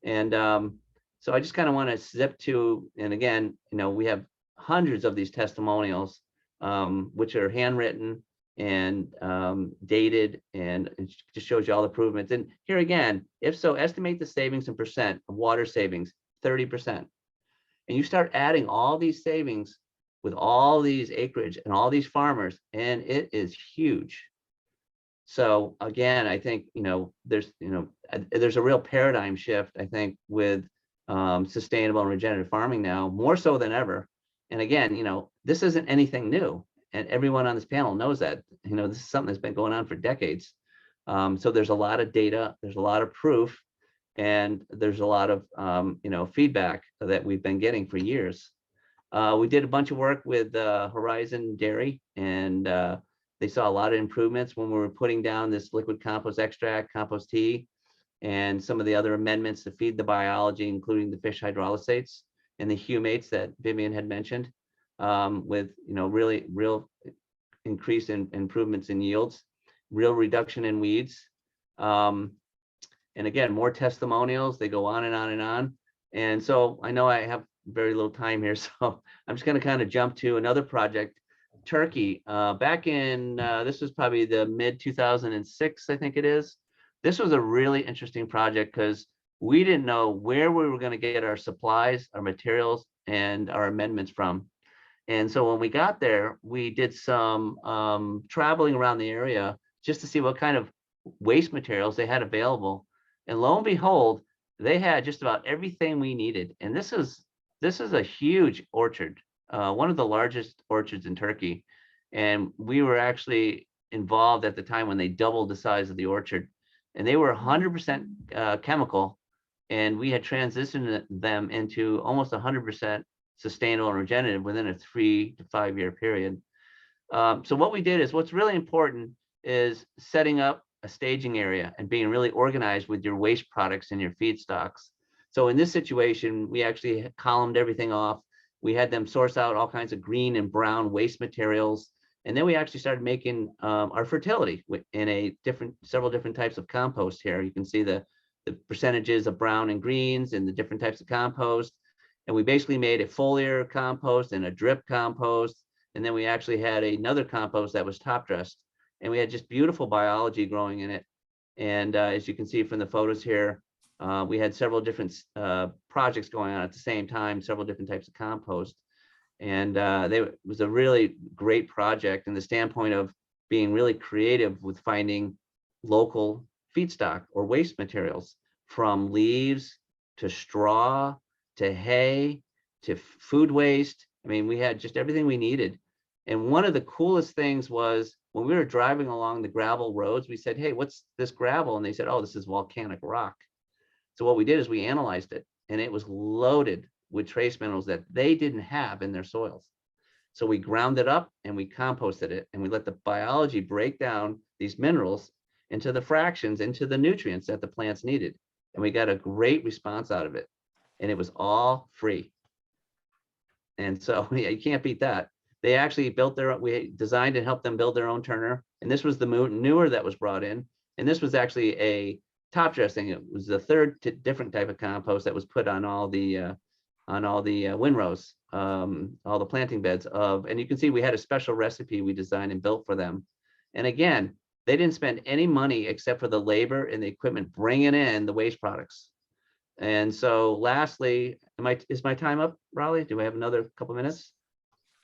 And so I just kind of want to zip to, and again, we have hundreds of these testimonials, which are handwritten and dated, and it just shows you all the improvements. And here again, if so, estimate the savings in percent of water savings, 30%. And you start adding all these savings with all these acreage and all these farmers, and it is huge. So again, I think, there's a real paradigm shift, I think, with sustainable and regenerative farming now, more so than ever. And again, this isn't anything new, and everyone on this panel knows that. This is something that's been going on for decades. So there's a lot of data, there's a lot of proof, and there's a lot of feedback that we've been getting for years. We did a bunch of work with Horizon Dairy, and they saw a lot of improvements when we were putting down this liquid compost extract, compost tea, and some of the other amendments to feed the biology, including the fish hydrolysates and the humates that Vivian had mentioned, with real increase in improvements in yields, real reduction in weeds. And again, more testimonials, they go on and on and on. And so I know I have very little time here, so I'm just going to kind of jump to another project, Turkey. Back in, this was probably the mid 2006, I think it is. This was a really interesting project because we didn't know where we were going to get our supplies, our materials, and our amendments from. And so when we got there, we did some traveling around the area just to see what kind of waste materials they had available. And lo and behold, they had just about everything we needed. And this is a huge orchard, one of the largest orchards in Turkey. And we were actually involved at the time when they doubled the size of the orchard. And they were 100% chemical. And we had transitioned them into almost 100% sustainable and regenerative within a 3 to 5 year period. So what we did is, what's really important is setting up a staging area and being really organized with your waste products and your feedstocks. So in this situation, we actually columned everything off. We had them source out all kinds of green and brown waste materials. And then we actually started making our fertility in several different types of compost here. You can see the percentages of brown and greens and the different types of compost. And we basically made a foliar compost and a drip compost. And then we actually had another compost that was top dressed. And we had just beautiful biology growing in it. And as you can see from the photos here, we had several different projects going on at the same time, several different types of compost. And it was a really great project in the standpoint of being really creative with finding local feedstock or waste materials, from leaves to straw to hay to food waste. I mean, we had just everything we needed. And one of the coolest things was when we were driving along the gravel roads, we said, hey, what's this gravel? And they said, oh, this is volcanic rock. So what we did is we analyzed it, and it was loaded with trace minerals that they didn't have in their soils. So we ground it up and we composted it, and we let the biology break down these minerals into the fractions, into the nutrients that the plants needed. And we got a great response out of it. And it was all free. And so yeah, you can't beat that. They actually built we designed and helped them build their own turner. And this was the newer that was brought in. And this was actually a top dressing. It was the third different type of compost that was put on all the windrows, all the planting beds and you can see we had a special recipe we designed and built for them. And again, they didn't spend any money except for the labor and the equipment bringing in the waste products. And so lastly, is my time up, Raleigh? Do I have another couple of minutes?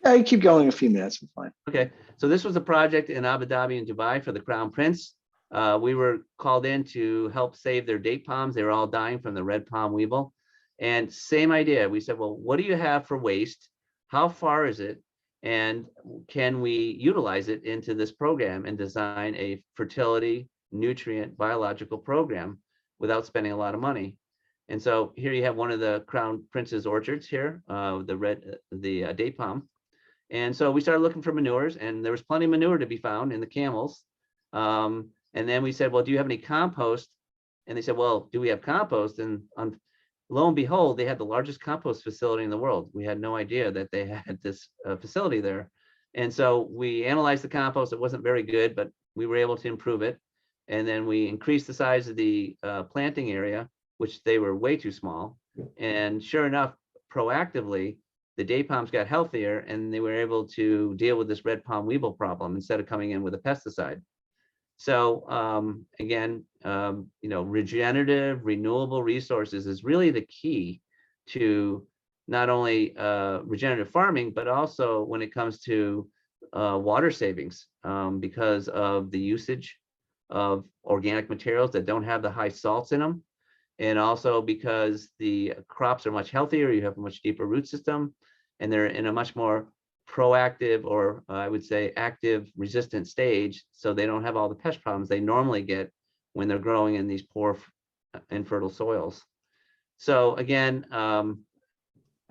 Yeah, you keep going a few minutes, we're fine. Okay, so this was a project in Abu Dhabi and Dubai for the Crown Prince. We were called in to help save their date palms. They were all dying from the red palm weevil. And same idea. We said, well, what do you have for waste? How far is it? And can we utilize it into this program and design a fertility, nutrient, biological program without spending a lot of money? And so here you have one of the Crown Prince's orchards here, the date palm. And so we started looking for manures, and there was plenty of manure to be found in the camels. And then we said, well, do you have any compost? And they said, well, do we have compost? And lo and behold, they had the largest compost facility in the world. We had no idea that they had this facility there. And so we analyzed the compost. It wasn't very good, but we were able to improve it. And then we increased the size of the planting area, which they were way too small. And sure enough, proactively, the date palms got healthier, and they were able to deal with this red palm weevil problem instead of coming in with a pesticide. So again, regenerative, renewable resources is really the key to not only regenerative farming, but also when it comes to water savings, because of the usage of organic materials that don't have the high salts in them. And also because the crops are much healthier, you have a much deeper root system, and they're in a much more proactive, or I would say active resistant stage, so they don't have all the pest problems they normally get when they're growing in these poor infertile soils. So again, I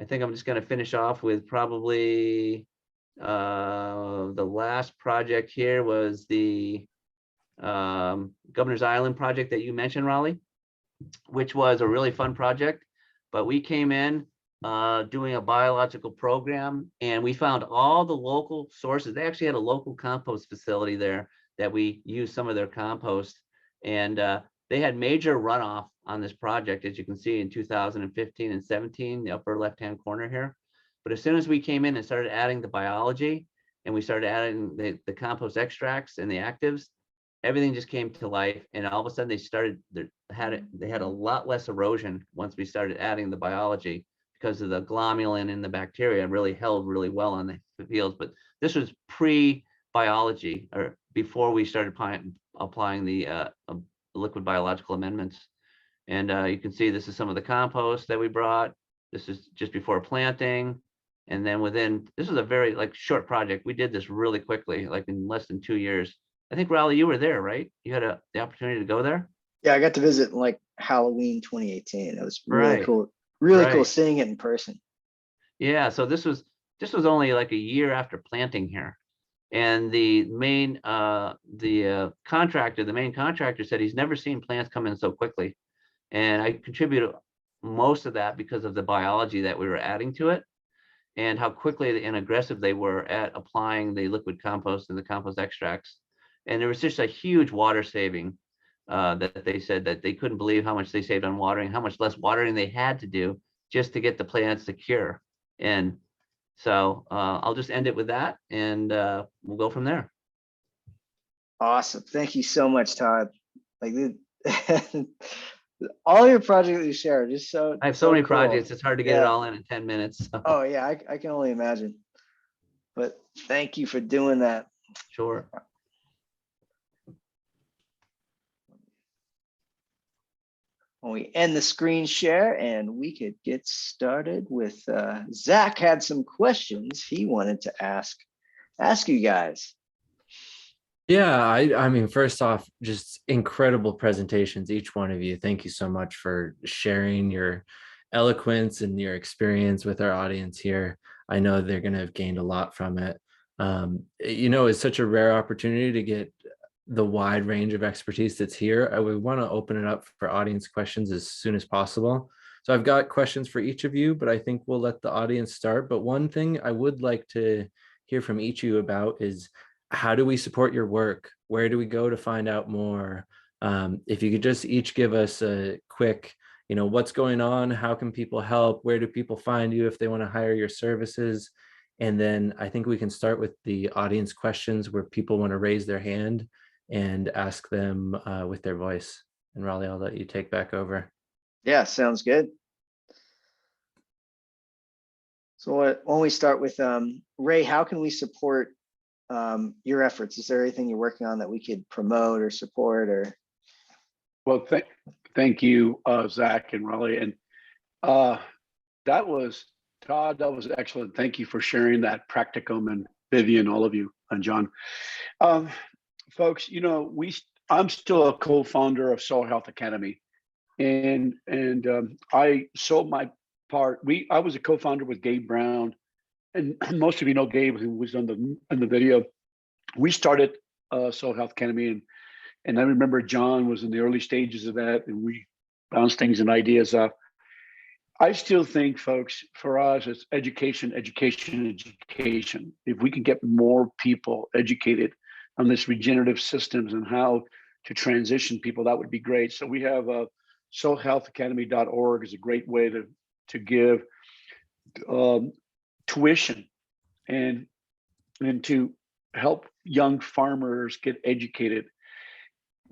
think I'm just going to finish off with probably the last project here was the Governor's Island project that you mentioned, Raleigh, which was a really fun project. But we came in doing a biological program, and we found all the local sources. They actually had a local compost facility there that we used some of their compost, and they had major runoff on this project, as you can see in 2015 and 17, the upper left-hand corner here. But as soon as we came in and started adding the biology, and we started adding the compost extracts and the actives, everything just came to life, and all of a sudden they had a lot less erosion once we started adding the biology, because of the glomalin in the bacteria really held really well on the fields. But this was pre-biology, or before we started applying the liquid biological amendments. And you can see this is some of the compost that we brought. This is just before planting. And then this was a very short project. We did this really quickly, like in less than 2 years. I think, Raleigh, you were there, right? You had the opportunity to go there? Yeah, I got to visit like Halloween 2018. It was really Right. cool. Really cool Right. seeing it in person. Yeah, so this was only like a year after planting here. And the main contractor said he's never seen plants come in so quickly. And I contributed most of that because of the biology that we were adding to it, and how quickly and aggressive they were at applying the liquid compost and the compost extracts. And there was just a huge water saving that they said that they couldn't believe how much they saved on watering, how much less watering they had to do just to get the plants to cure. And so I'll just end it with that, and we'll go from there. Awesome. Thank you so much, Todd. Like all your projects that you share are just so. I have so many cool. projects, it's hard to get it Yeah. all in 10 minutes. So. Oh yeah, I can only imagine. But thank you for doing that. Sure. When we end the screen share, and we could get started with Zach had some questions he wanted to ask you guys. Yeah, I mean, first off, just incredible presentations, each one of you. Thank you so much for sharing your eloquence and your experience with our audience here. I know they're going to have gained a lot from it. It's such a rare opportunity to get the wide range of expertise that's here. We want to open it up for audience questions as soon as possible. So I've got questions for each of you, but I think we'll let the audience start. But one thing I would like to hear from each of you about is, how do we support your work? Where do we go to find out more? If you could just each give us a quick, what's going on? How can people help? Where do people find you if they want to hire your services? And then I think we can start with the audience questions where people want to raise their hand and ask them with their voice. And Raleigh, I'll let you take back over. Yeah, sounds good. So why don't we start with Ray? How can we support your efforts? Is there anything you're working on that we could promote or support? Or Well, thank you, Zach and Raleigh. And that was, Todd, that was excellent. Thank you for sharing that practicum, and Vivian, all of you, and John. Folks, I'm still a co-founder of Soil Health Academy. And I sold my part. I was a co-founder with Gabe Brown. And most of you know Gabe, who was on the video. We started Soil Health Academy, and I remember John was in the early stages of that, and we bounced things and ideas off. I still think, folks, for us, it's education, education, education. If we can get more people educated on this regenerative systems and how to transition people, that would be great. So we have soilhealthacademy.org is a great way to give tuition and to help young farmers get educated.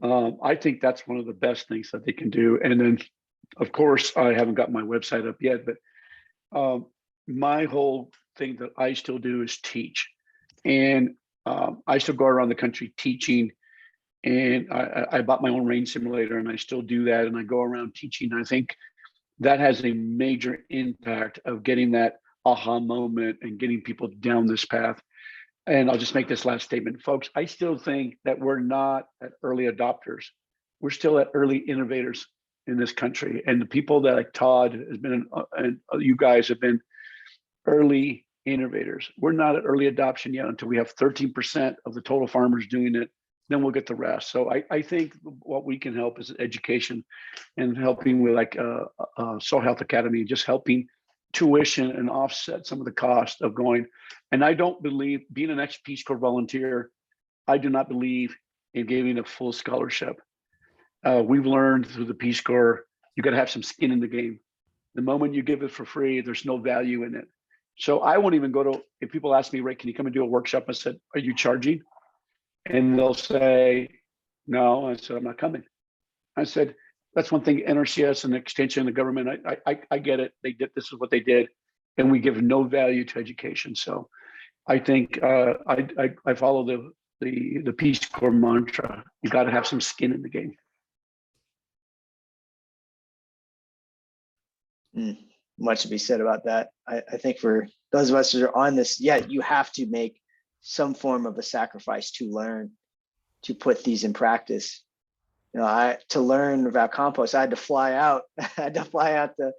I think that's one of the best things that they can do. And then, of course, I haven't got my website up yet, but my whole thing that I still do is teach. And I still go around the country teaching. And I bought my own rain simulator, and I still do that. And I go around teaching. I think that has a major impact of getting that aha moment and getting people down this path. And I'll just make this last statement, folks. I still think that we're not at early adopters. We're still at early innovators in this country. And the people that like Todd has been, and you guys have been early innovators. We're not at early adoption yet until we have 13% of the total farmers doing it. Then we'll get the rest. So I think what we can help is education and helping with like Soil Health Academy, just helping tuition and offset some of the cost of going. And I don't believe, being an ex-Peace Corps volunteer, I do not believe in giving a full scholarship. We've learned through the Peace Corps, you got to have some skin in the game. The moment you give it for free, there's no value in it. So I won't even go to, if people ask me, Ray, can you come and do a workshop? I said, are you charging? And they'll say, No, I said, I'm not coming. I said, that's one thing, NRCS and the extension of the government, I get it. They did, this is what they did. And we give no value to education. So I think I follow the Peace Corps mantra. You got to have some skin in the game. Much to be said about that. I think for those of us that are on this, yeah, you have to make some form of a sacrifice to learn, to put these in practice. You know, to learn about compost, I had to fly out. I had to fly out to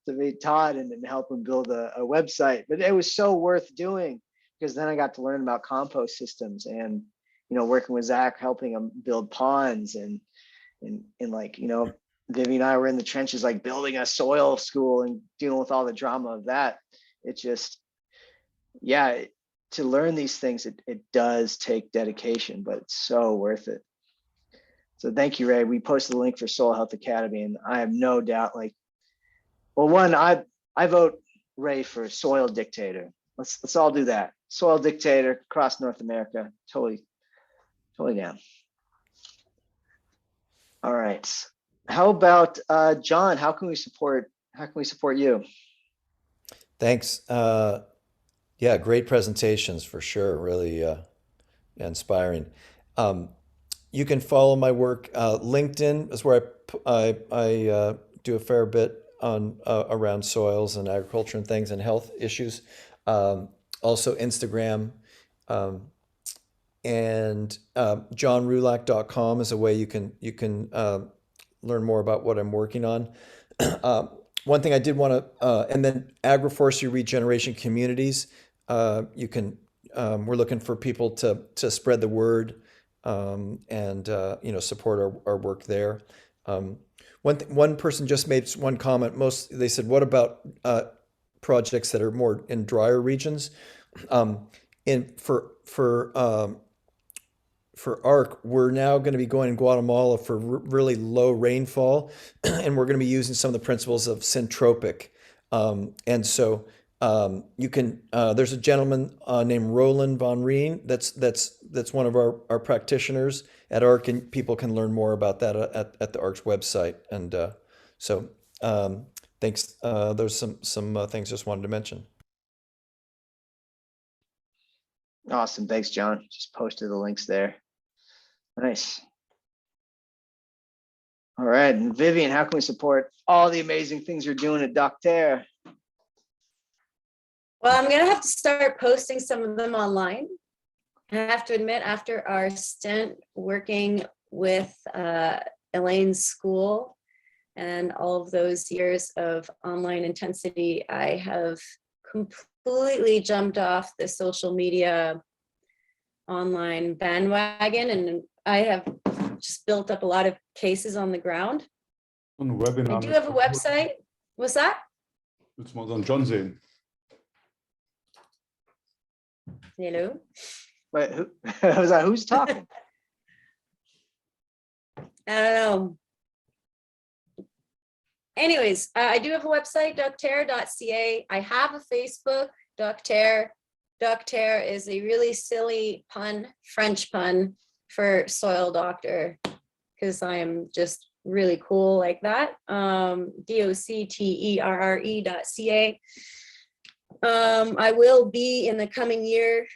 meet Todd and help him build a website. But it was so worth doing, because then I got to learn about compost systems and, you know, working with Zach, helping him build ponds and like, you know, Vivian and I were in the trenches, like building a soil school and dealing with all the drama of that. It just, yeah, to learn these things, it does take dedication, but it's so worth it. So thank you, Ray. We posted the link for Soil Health Academy, and I have no doubt, like, well, one, I vote Ray for soil dictator. Let's all do that. Soil dictator across North America. Totally down. All right. How about John? How can we support you? Thanks. Yeah, great presentations for sure. Really inspiring. You can follow my work. LinkedIn is where I do a fair bit on around soils and agriculture and things and health issues. Also Instagram, and johnroulac.com is a way you can learn more about what I'm working on. One thing I did want to, and then Agroforestry Regeneration Communities. You can. We're looking for people to spread the word. And you know, support our work there. One person just made one comment. They said, "What about projects that are more in drier regions?" For ARC, we're now going to be going in Guatemala for really low rainfall, and we're going to be using some of the principles of syntropic. And so you can. There's a gentleman named Roland Von Reen. That's one of our practitioners at ARC, and people can learn more about that at the ARC's website. And so thanks. There's some things just wanted to mention. Awesome. Thanks, John. Just posted the links there. Nice. All right. And Vivian, how can we support all the amazing things you're doing at DocTerre? Well, I'm going to have to start posting some of them online. I have to admit, after our stint working with Elaine's school and all of those years of online intensity, I have completely jumped off the social media online bandwagon, and I have just built up a lot of cases on the ground. I do have a website. What's that? It's more than John Zane. Hello. Wait, who was that? Who's talking? I don't know. Anyways, I do have a website, docterre.ca. I have a Facebook, DocTerre. DocTerre is a really silly pun, French pun for soil doctor, because I am just really cool like that. DocTerre.ca. I will be in the coming year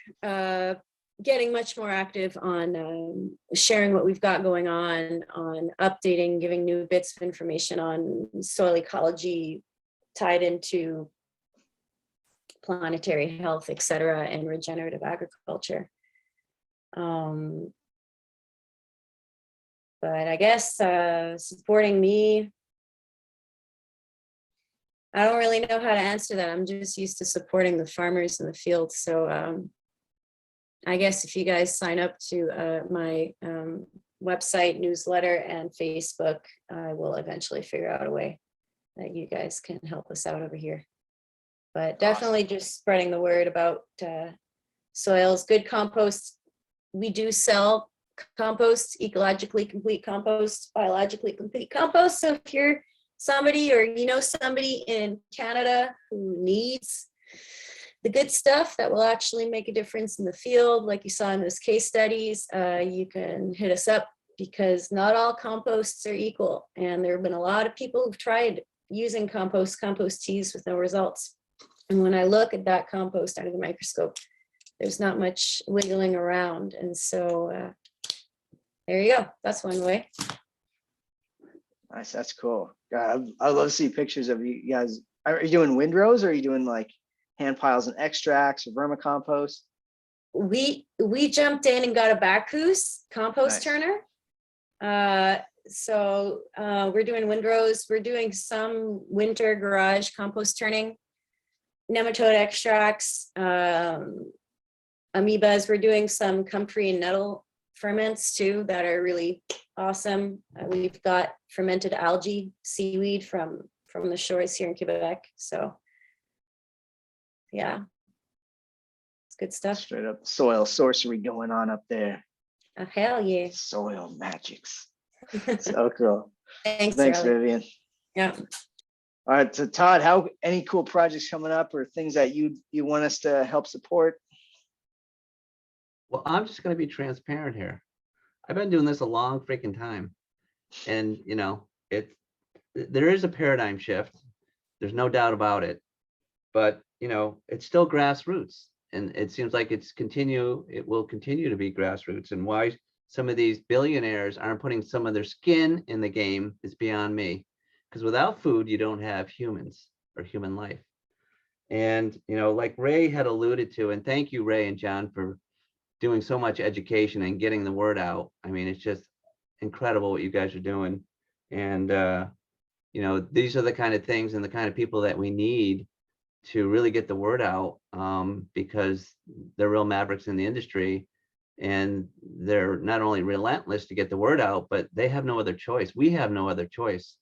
getting much more active on sharing what we've got going on updating, giving new bits of information on soil ecology tied into planetary health, etc., and regenerative agriculture. But I guess supporting me, I don't really know how to answer that. I'm just used to supporting the farmers in the field. So I guess if you guys sign up to my website, newsletter, and Facebook, I will eventually figure out a way that you guys can help us out over here. But definitely just spreading the word about soils, good compost. We do sell compost, ecologically complete compost, biologically complete compost. So if you're somebody or you know somebody in Canada who needs the good stuff that will actually make a difference in the field, like you saw in those case studies, you can hit us up because not all composts are equal. And there have been a lot of people who've tried using compost teas with no results. And when I look at that compost under the microscope, there's not much wiggling around. And so there you go. That's one way. Nice, that's cool. God, I love to see pictures of you guys. Are you doing windrows, or are you doing like hand piles and extracts or vermicompost? We jumped in and got a Bacchus compost Nice. turner. So we're doing windrows. We're doing some winter garage compost turning, nematode extracts, amoebas. We're doing some comfrey and nettle ferments too that are really awesome. We've got fermented algae, seaweed from the shores here in Quebec. So yeah, it's good stuff. Straight up soil sorcery going on up there. Oh, hell yeah. Soil magics. So cool. Thanks, Thanks, Riley. Vivian. Yeah. All right, so Todd, any cool projects coming up or things that you want us to help support? Well, I'm just going to be transparent here. I've been doing this a long freaking time. And, you know, there is a paradigm shift. There's no doubt about it. But, you know, it's still grassroots. And it seems like it will continue to be grassroots. And why some of these billionaires aren't putting some of their skin in the game is beyond me. Because without food, you don't have humans or human life. And, you know, like Ray had alluded to, and thank you, Ray and John, for doing so much education and getting the word out. I mean, it's just incredible what you guys are doing. And, you know, these are the kind of things and the kind of people that we need to really get the word out, because they're real mavericks in the industry. And they're not only relentless to get the word out, but they have no other choice. We have no other choice,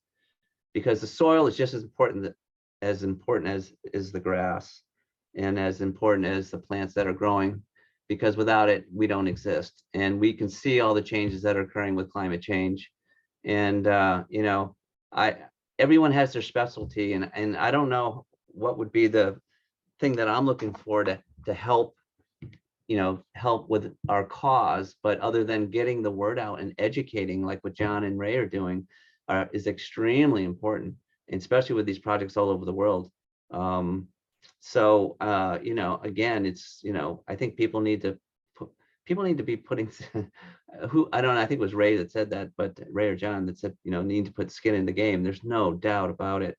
because the soil is just as important as the grass, and as important as the plants that are growing, because without it, we don't exist. And we can see all the changes that are occurring with climate change. And, you know, everyone has their specialty, and I don't know what would be the thing that I'm looking for to help, you know, help with our cause. But other than getting the word out and educating, like what John and Ray are doing, is extremely important, and especially with these projects all over the world. So, you know, again, it's, you know, I think people need to be putting, I think it was Ray that said that, but Ray or John that said, you know, need to put skin in the game. There's no doubt about it.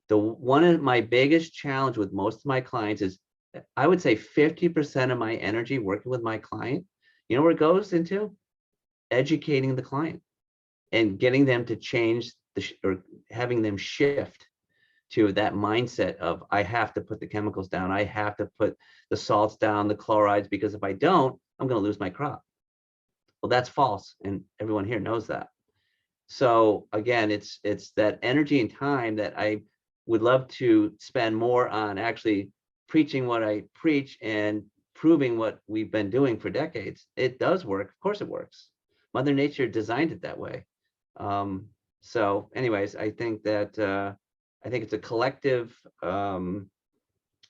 One of my biggest challenge with most of my clients is, I would say 50% of my energy working with my client, you know where it goes into? Educating the client and getting them to change or having them shift to that mindset of, I have to put the chemicals down. I have to put the salts down, the chlorides, because if I don't, I'm going to lose my crop. Well, that's false. And everyone here knows that. So again, it's that energy and time that I would love to spend more on actually preaching what I preach and proving what we've been doing for decades. It does work. Of course it works. Mother Nature designed it that way. So anyways, I think that I think it's a collective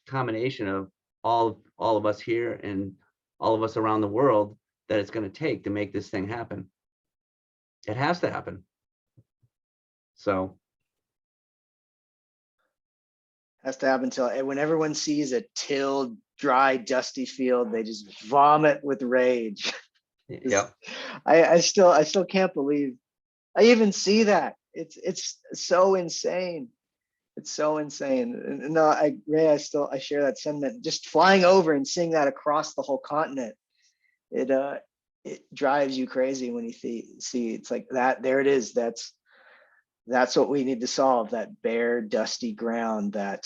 combination of all of us here and all of us around the world that it's going to take to make this thing happen. It has to happen. So Has to happen until when everyone sees a tilled, dry, dusty field, they just vomit with rage. yep. I still can't believe I even see that. It's so insane. It's so insane. And no, Ray, I share that sentiment. Just flying over and seeing that across the whole continent, it drives you crazy when you see it's like that. There it is. That's what we need to solve. That bare, dusty ground that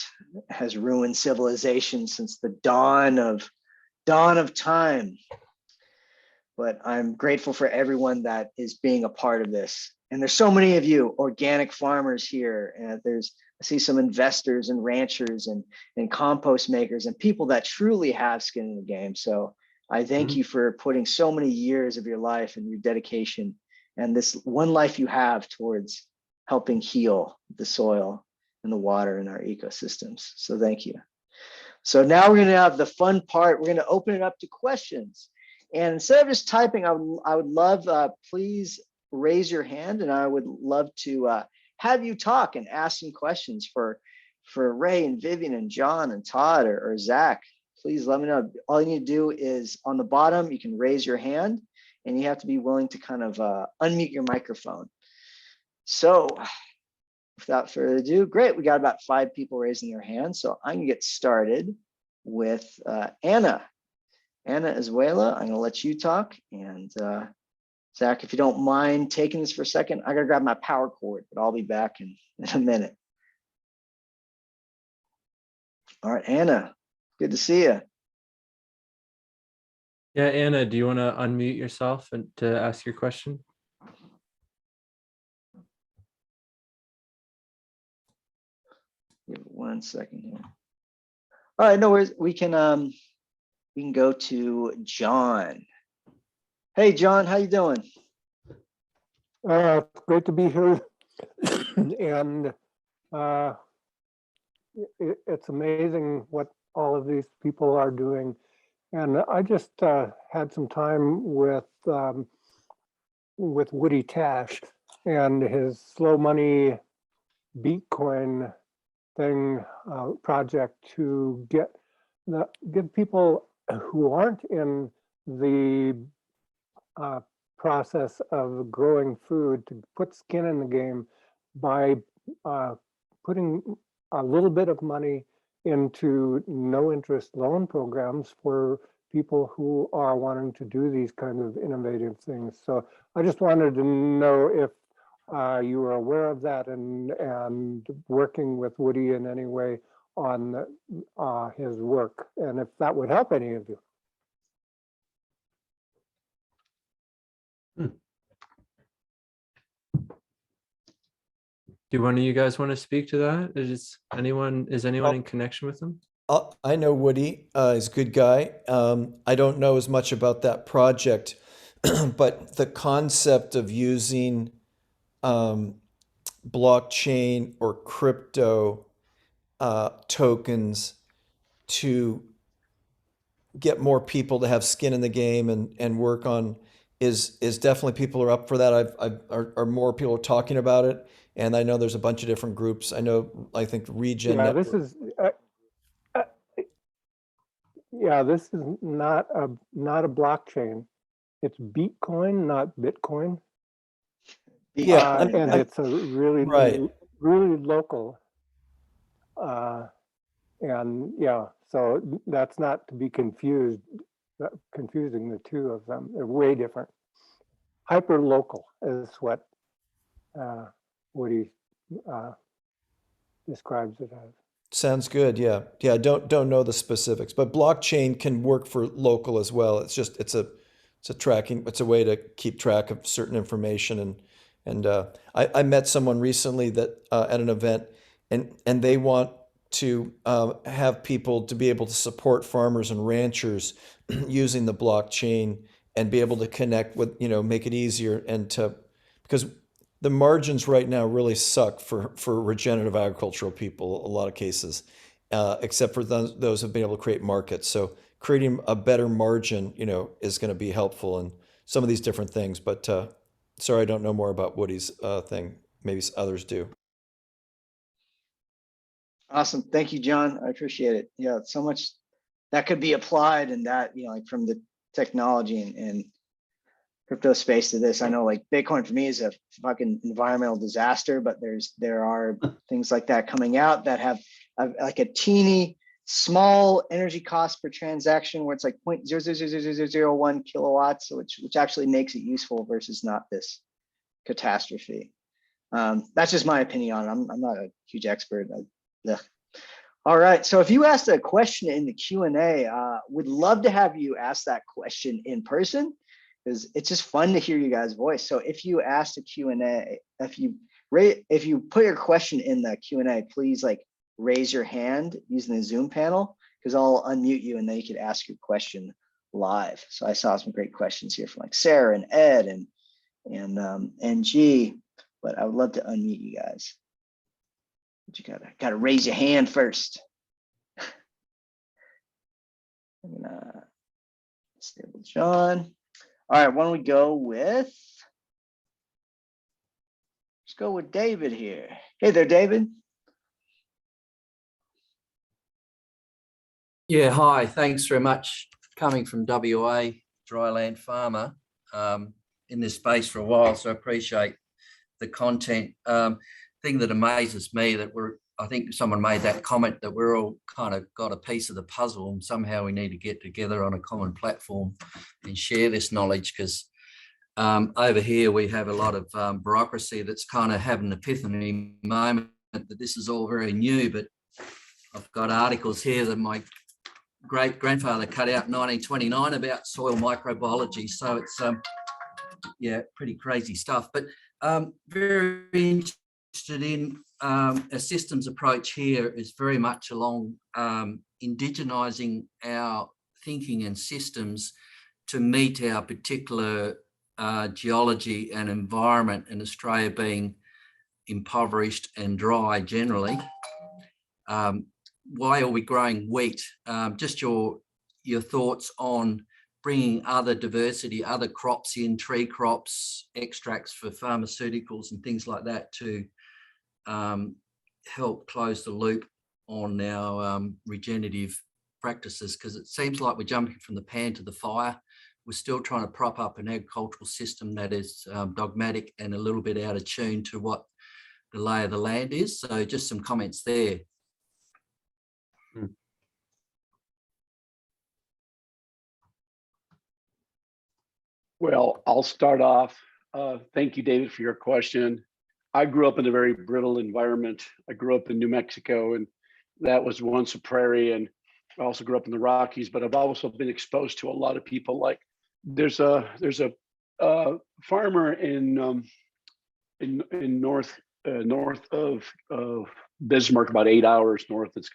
has ruined civilization since the dawn of time. But I'm grateful for everyone that is being a part of this. And there's so many of you organic farmers here. And I see some investors and ranchers and compost makers and people that truly have skin in the game. So I thank you for putting so many years of your life and your dedication and this one life you have towards helping heal the soil and the water in our ecosystems. So thank you. So now we're going to have the fun part. We're going to open it up to questions. And instead of just typing, I would love, please raise your hand, and I would love to have you talk and ask some questions for Ray and Vivian and John and Todd or Zach. Please let me know. All you need to do is on the bottom, you can raise your hand, and you have to be willing to kind of unmute your microphone. So without further ado, great. We got about 5 people raising their hands. So I'm gonna get started with Anna. Anna Azuela, I'm gonna let you talk. And Zach, if you don't mind taking this for a second, I gotta grab my power cord, but I'll be back in a minute. All right, Anna, good to see you. Yeah, Anna, do you want to unmute yourself and to ask your question? Give it 1 second here. All right, no worries. We can go to John. Hey, John, how you doing? It's great to be here. And it's amazing what all of these people are doing. And I just had some time with Woody Tash and his slow money Bitcoin thing project to give people who aren't in the process of growing food to put skin in the game by putting a little bit of money into no interest loan programs for people who are wanting to do these kind of innovative things. So I just wanted to know if you were aware of that and working with Woody in any way on his work, and if that would help any of you. Do one of you guys want to speak to that? Is anyone in connection with them? I know Woody. He's a good guy. I don't know as much about that project, but the concept of using blockchain or crypto tokens to get more people to have skin in the game and work on is definitely, people are up for that. Are more people talking about it, and I know there's a bunch of different groups. I think Regen. Yeah, this is not a blockchain. It's Bitcoin, not Bitcoin. Yeah, and it's a really right. really local. And yeah, so that's not to be confusing the two of them. They're way different. Hyper local is what Woody describes it as. Sounds good. Yeah. I don't know the specifics, but blockchain can work for local as well. It's just it's a way to keep track of certain information. And I met someone recently that at an event, and they want to have people to be able to support farmers and ranchers using the blockchain and be able to connect with, make it easier, and because the margins right now really suck for regenerative agricultural people, a lot of cases, except for those who've been able to create markets. So creating a better margin, is going to be helpful in some of these different things. But sorry, I don't know more about Woody's thing. Maybe others do. Awesome. Thank you, John. I appreciate it. Yeah, so much that could be applied, and that, like from the technology and crypto space to this. I know like Bitcoin for me is a fucking environmental disaster, but there are things like that coming out that have like a teeny small energy cost per transaction, where it's like 0.00001 kilowatts, which actually makes it useful versus not this catastrophe. That's just my opinion on it. I'm not a huge expert. All right, so if you asked a question in the Q&A, would love to have you ask that question in person, because it's just fun to hear you guys' voice. So if you asked a Q&A, if you put your question in the Q&A, please like raise your hand using the Zoom panel, because I'll unmute you and then you could ask your question live. So I saw some great questions here from like Sarah and Ed and G, but I would love to unmute you guys. But you gotta raise your hand first. I'm gonna stay with John. All right, why don't we go with go with David here. Hey there, David. Yeah, hi. Thanks very much. Coming from WA, dryland farmer, in this space for a while, so I appreciate the content. Thing that amazes me that I think someone made that comment that we're all kind of got a piece of the puzzle, and somehow we need to get together on a common platform and share this knowledge, because over here we have a lot of bureaucracy that's kind of having an epiphany moment that this is all very new. But I've got articles here that my great grandfather cut out in 1929 about soil microbiology. So it's yeah, pretty crazy stuff. But very interested in a systems approach here is very much along indigenizing our thinking and systems to meet our particular geology and environment in Australia being impoverished and dry generally. Why are we growing wheat? Just your thoughts on bringing other diversity, other crops in, tree crops, extracts for pharmaceuticals and things like that to help close the loop on our regenerative practices, because it seems like we're jumping from the pan to the fire. We're still trying to prop up an agricultural system that is dogmatic and a little bit out of tune to what the lay of the land is. So just some comments there. Well, I'll start off. Thank you, David, for your question. I grew up in a very brittle environment. I grew up in New Mexico, and that was once a prairie, and I also grew up in the Rockies, but I've also been exposed to a lot of people. Like there's a farmer in north of Bismarck, about 8 hours north. It's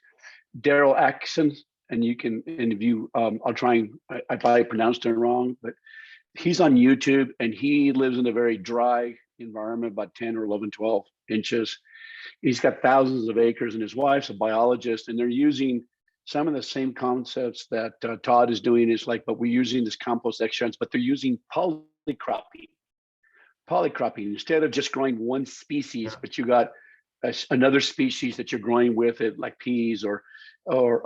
Daryl Atkinson, and you can interview. I'll try and I probably pronounced it wrong, but he's on YouTube, and he lives in a very dry environment, about 10 or 11, 12 inches. He's got thousands of acres, and his wife's a biologist, and they're using some of the same concepts that Todd is doing. Is like, but we're using this compost extracts, but they're using polycropping instead of just growing one species, but you got another species that you're growing with it, like peas or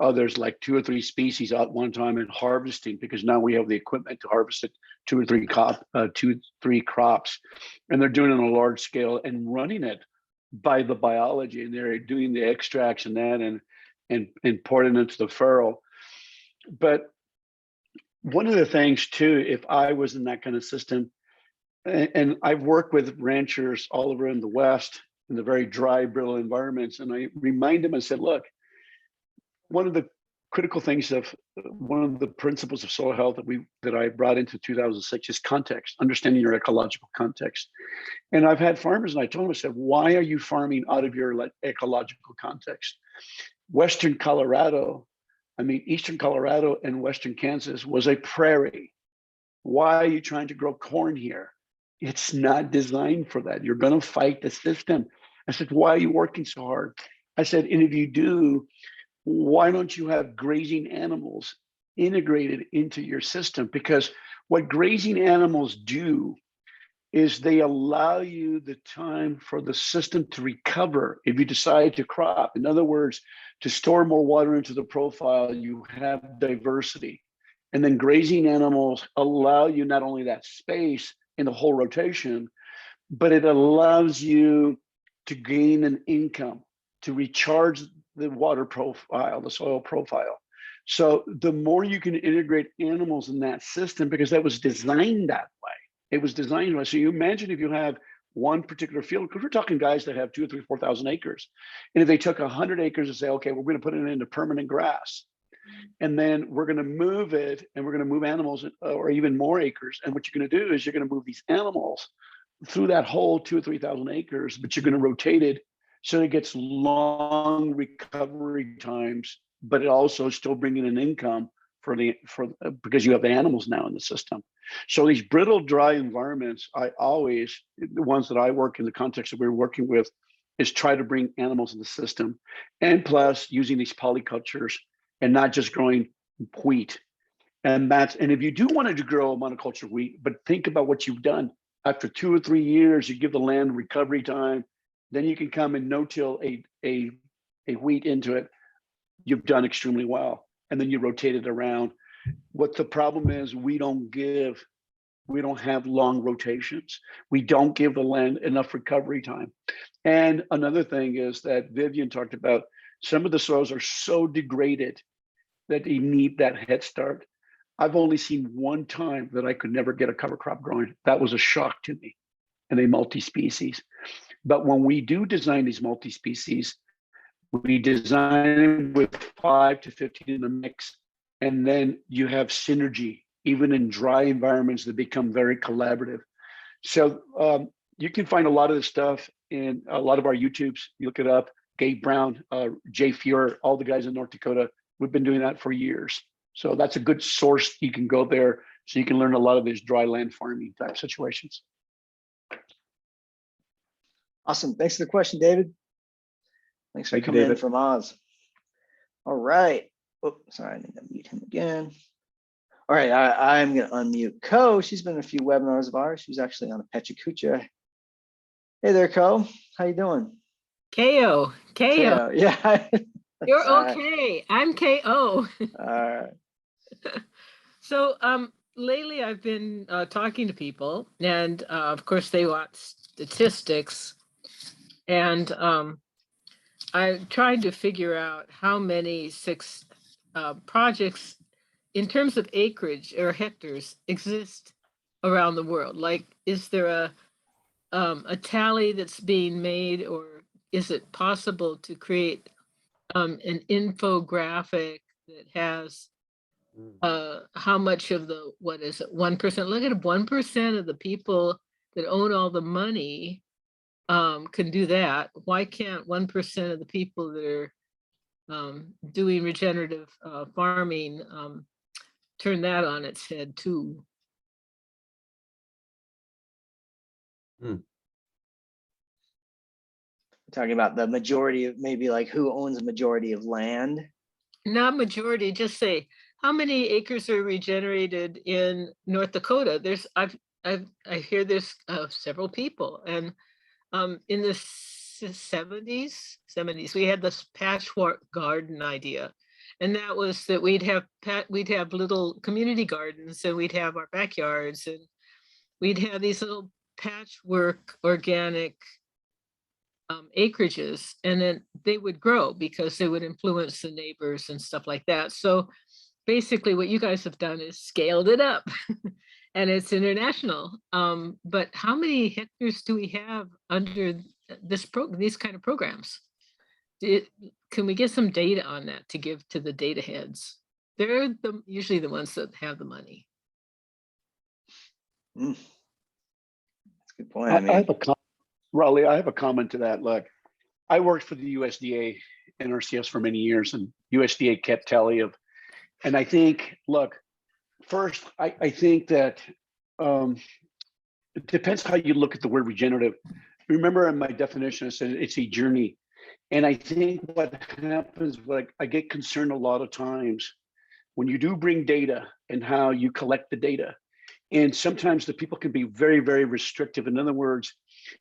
others, like 2 or 3 species at one time, and harvesting, because now we have the equipment to harvest it 2 or 3 crops, and they're doing it on a large scale and running it by the biology, and they're doing the extracts and that and pouring it into the furrow. But one of the things too, if I was in that kind of system, and I've worked with ranchers all over in the West in the very dry, brittle environments, and I remind them, I said, look, one of the critical things one of the principles of soil health that I brought into 2006 is context, understanding your ecological context. And I've had farmers, and I told them, I said, why are you farming out of your ecological context? Eastern Colorado and Western Kansas was a prairie. Why are you trying to grow corn here? It's not designed for that. You're going to fight the system. I said, why are you working so hard? I said, and if you do, why don't you have grazing animals integrated into your system? Because what grazing animals do is they allow you the time for the system to recover if you decide to crop. In other words, to store more water into the profile, you have diversity. And then grazing animals allow you not only that space in the whole rotation, but it allows you to gain an income, to recharge the water profile, the soil profile. So the more you can integrate animals in that system, because that was designed that way. It was designed that way. So you imagine if you have one particular field, because we're talking guys that have 2,000 or 3,000, 4,000 acres. And if they took 100 acres and say, okay, we're going to put it into permanent grass, and then we're going to move it, and we're going to move animals or even more acres. And what you're going to do is you're going to move these animals through that whole 2,000 or 3,000 acres, but you're going to rotate it so it gets long recovery times, but it also still bringing an income because you have the animals now in the system. So these brittle, dry environments, the ones that I work in the context that we're working with, is try to bring animals in the system, and plus using these polycultures and not just growing wheat. And if you do want to grow monoculture wheat, but think about what you've done. After 2 or 3 years, you give the land recovery time, then you can come and no-till a wheat into it. You've done extremely well. And then you rotate it around. What the problem is, we don't have long rotations. We don't give the land enough recovery time. And another thing is that Vivian talked about, some of the soils are so degraded that they need that head start. I've only seen one time that I could never get a cover crop growing. That was a shock to me in a multi-species. But when we do design these multi-species, we design them with 5 to 15 in the mix, and then you have synergy. Even in dry environments, they become very collaborative. So you can find a lot of this stuff in a lot of our YouTubes. You look it up, Gabe Brown, Jay Fuhrer, all the guys in North Dakota. We've been doing that for years. So that's a good source. You can go there so you can learn a lot of these dry land farming type situations. Awesome. Thanks for the question, David. Thanks for Thank you, coming in David. from Oz. All right. Oh, sorry, I need to mute him again. All right, I'm going to unmute Co. She's been in a few webinars of ours. She's actually on a Pechakucha. Hey there, Co. How you doing? KO. Yeah. You're All right. okay. I'm KO. All right. So lately I've been talking to people, and of course they want statistics, and I tried to figure out how many projects in terms of acreage or hectares exist around the world. Like, is there a tally that's being made, or is it possible to create an infographic that has how much of the, 1%? Look at 1% of the people that own all the money can do that. Why can't 1% of the people that are doing regenerative farming turn that on its head too? Talking about the majority of, maybe like who owns a majority of land. Not majority, just say how many acres are regenerated in North Dakota. I hear there's several people, and in the 70s we had this patchwork garden idea, and that was that we'd have little community gardens, and we'd have our backyards, and we'd have these little patchwork organic acreages, and then they would grow because they would influence the neighbors and stuff like that. So basically what you guys have done is scaled it up and it's international. But how many hectares do we have under these kind of programs? Can we get some data on that to give to the data heads? They're usually the ones that have the money. That's a good point. Raleigh, I have a comment to that. Look, I worked for the USDA and RCS for many years, and USDA kept tally of, and I think, look, first, I think that it depends how you look at the word regenerative. Remember in my definition, I said it's a journey. And I think what happens, like, I get concerned a lot of times when you do bring data and how you collect the data. And sometimes the people can be very, very restrictive. In other words,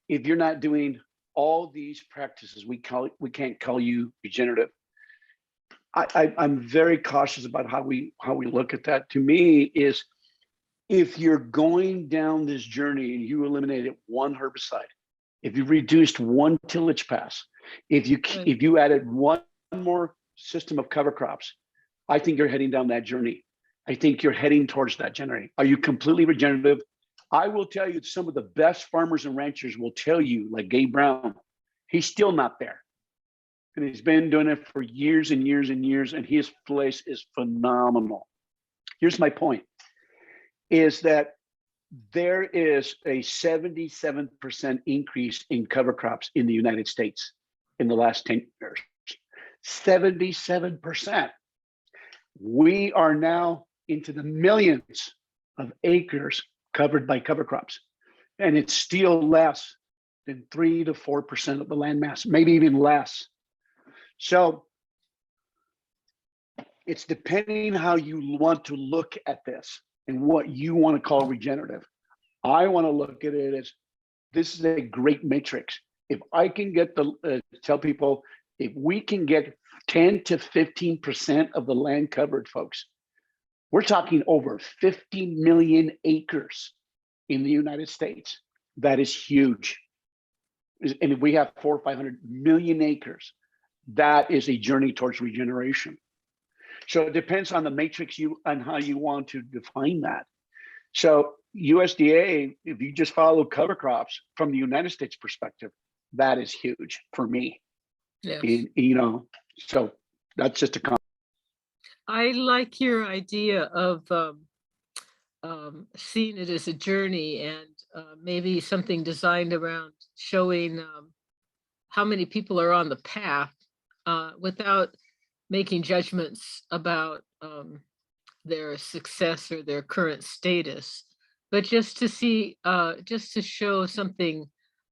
if you're not doing all these practices, we can't call you regenerative. I'm very cautious about how we look at that. To me, is if you're going down this journey and you eliminated one herbicide, if you reduced one tillage pass, if you added one more system of cover crops, I think you're heading down that journey. I think you're heading towards that journey. Are you completely regenerative? I will tell you, some of the best farmers and ranchers will tell you, like Gabe Brown, he's still not there. And he's been doing it for years and years and years, and his place is phenomenal. Here's my point, is that there is a 77% increase in cover crops in the United States in the last 10 years. 77%. We are now into the millions of acres covered by cover crops, and it's still less than 3 to 4% of the land mass, maybe even less. So it's depending how you want to look at this and what you want to call regenerative. I want to look at it as this is a great matrix. If I can get tell people, if we can get 10 to 15% of the land covered, folks, we're talking over 50 million acres in the United States. That is huge. And if we have 400 or 500 million acres, that is a journey towards regeneration. So it depends on the matrix on how you want to define that. So USDA, if you just follow cover crops from the United States perspective, that is huge for me. Yes. You know, so that's just a comment. I like your idea of seeing it as a journey, and maybe something designed around showing how many people are on the path without making judgments about their success or their current status, but just to see, just to show something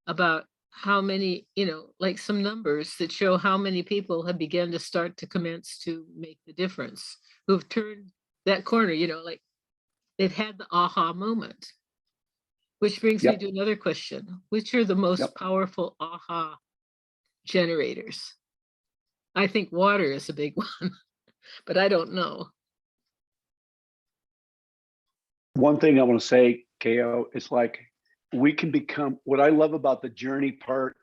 about how many, you know, like some numbers that show how many people have begun to start to commence to make the difference, who've turned that corner, you know, like they've had the aha moment. Which brings me to another question. Which are the most powerful aha generators? I think water is a big one, but I don't know. One thing I want to say, KO, is like we can become, what I love about the journey part,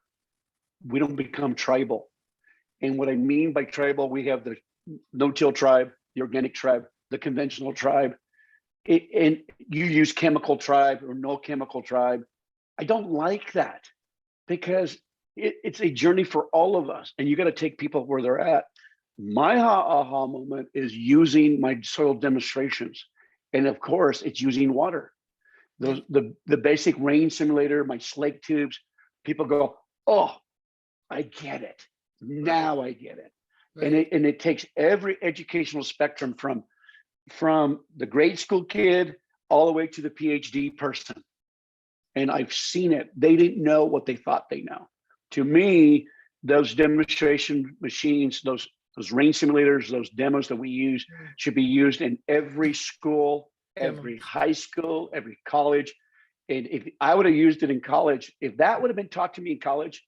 we don't become tribal. And what I mean by tribal, we have the no-till tribe, the organic tribe, the conventional tribe, and you use chemical tribe or no chemical tribe. I don't like that because it's a journey for all of us, and you got to take people where they're at. My aha moment is using my soil demonstrations. And of course, it's using water. The basic rain simulator, my slake tubes, people go, oh, I get it. Now I get it. Right. And it takes every educational spectrum from the grade school kid all the way to the PhD person. And I've seen it. They didn't know what they thought they know. To me, those demonstration machines, those rain simulators, those demos that we use should be used in every school, every high school, every college. And if I would have used it in college, if that would have been taught to me in college,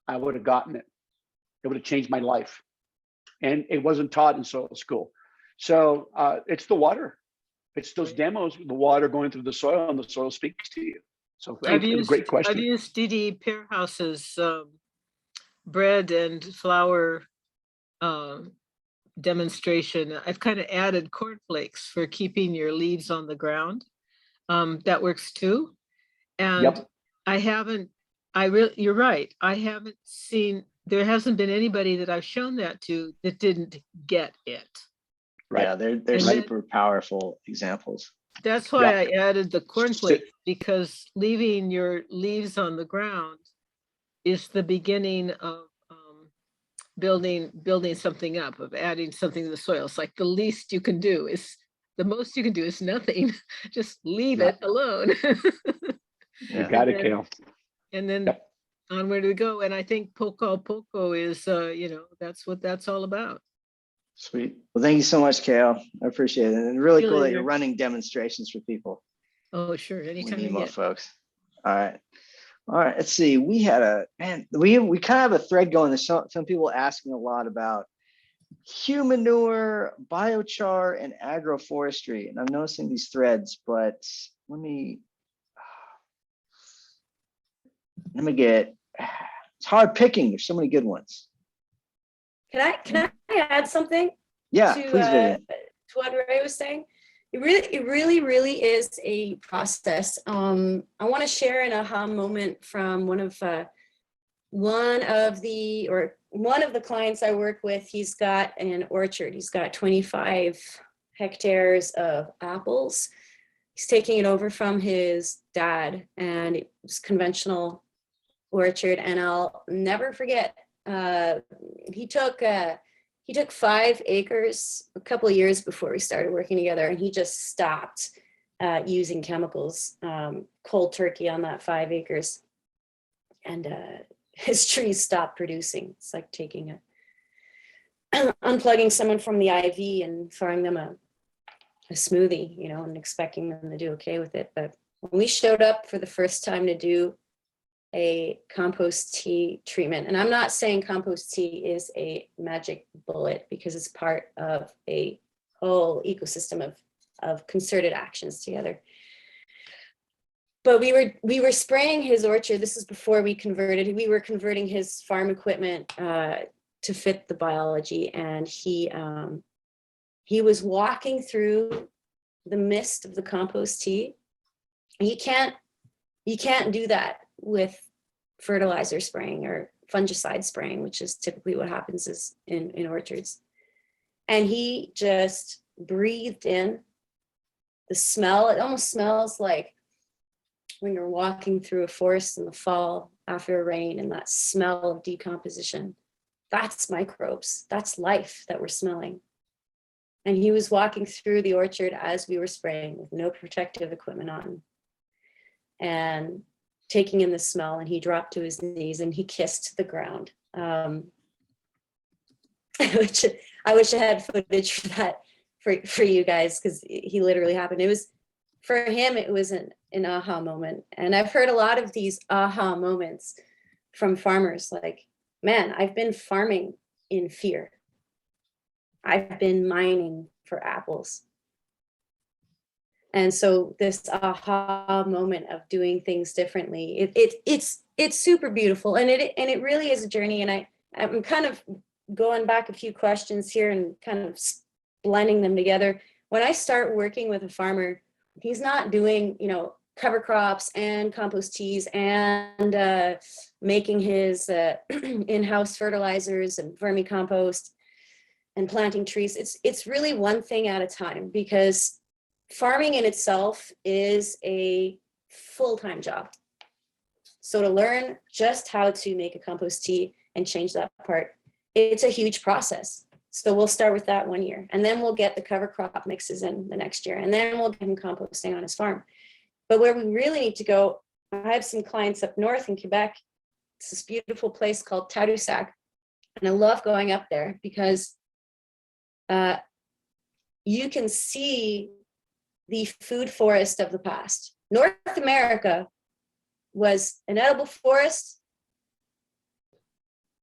I would have gotten it. It would have changed my life. And it wasn't taught in soil school. So it's the water. It's those demos, the water going through the soil, and the soil speaks to you. So thank you. Great question. I've used D.D. Pearhouse's bread and flour demonstration. I've kind of added cornflakes for keeping your leaves on the ground. That works too. And you're right. I haven't seen, there hasn't been anybody that I've shown that to that didn't get it. Right. Yeah, they're super powerful examples. That's why I added the cornflakes, because leaving your leaves on the ground is the beginning of building something up, of adding something to the soil. It's like the least you can do is, the most you can do is nothing. Just leave it alone. You got it, Kale. And then onward we go. And I think poco a poco is, that's what that's all about. Sweet. Well, thank you so much, Kale. I appreciate it. And really cool that you're running demonstrations for people. Oh, sure. Anytime. We need more folks. All right. Let's see. We had we kind of have a thread going. There's some people asking a lot about human manure, biochar, and agroforestry. And I'm noticing these threads, but let me get, it's hard picking. There's so many good ones. Can I add something? Yeah, please, Vivian. To what Ray was saying? It really is a process. I want to share an aha moment from one of the clients I work with. He's got an orchard. He's got 25 hectares of apples. He's taking it over from his dad, and it was conventional orchard. And I'll never forget, he took 5 acres a couple of years before we started working together, and he just stopped using chemicals, cold turkey on that 5 acres, and his trees stopped producing. It's like taking unplugging someone from the IV and throwing them a smoothie, and expecting them to do okay with it. But when we showed up for the first time to do a compost tea treatment, and I'm not saying compost tea is a magic bullet, because it's part of a whole ecosystem of concerted actions together. But we were spraying his orchard. This is before we converted. We were converting his farm equipment to fit the biology, and he was walking through the mist of the compost tea. You can't do that with fertilizer spraying or fungicide spraying, which is typically what happens is in orchards. And he just breathed in the smell. It almost smells like when you're walking through a forest in the fall after a rain, and that smell of decomposition. That's microbes. That's life that we're smelling. And he was walking through the orchard as we were spraying with no protective equipment on, and taking in the smell, and he dropped to his knees and he kissed the ground. Which I wish I had footage for that for you guys, because he literally happened. It was, for him, it was an aha moment. And I've heard a lot of these aha moments from farmers, like, man, I've been farming in fear. I've been mining for apples. And so this aha moment of doing things differently, it's super beautiful, and it really is a journey. And I'm kind of going back a few questions here and kind of blending them together. When I start working with a farmer, he's not doing, cover crops and compost teas and making his in-house fertilizers and vermicompost and planting trees. It's really one thing at a time, because farming in itself is a full-time job. So to learn just how to make a compost tea and change that part, it's a huge process. So we'll start with that 1 year, and then we'll get the cover crop mixes in the next year, and then we'll get him composting on his farm. But where we really need to go, I have some clients up north in Quebec. It's this beautiful place called Tadoussac, and I love going up there because you can see the food forest of the past. North America was an edible forest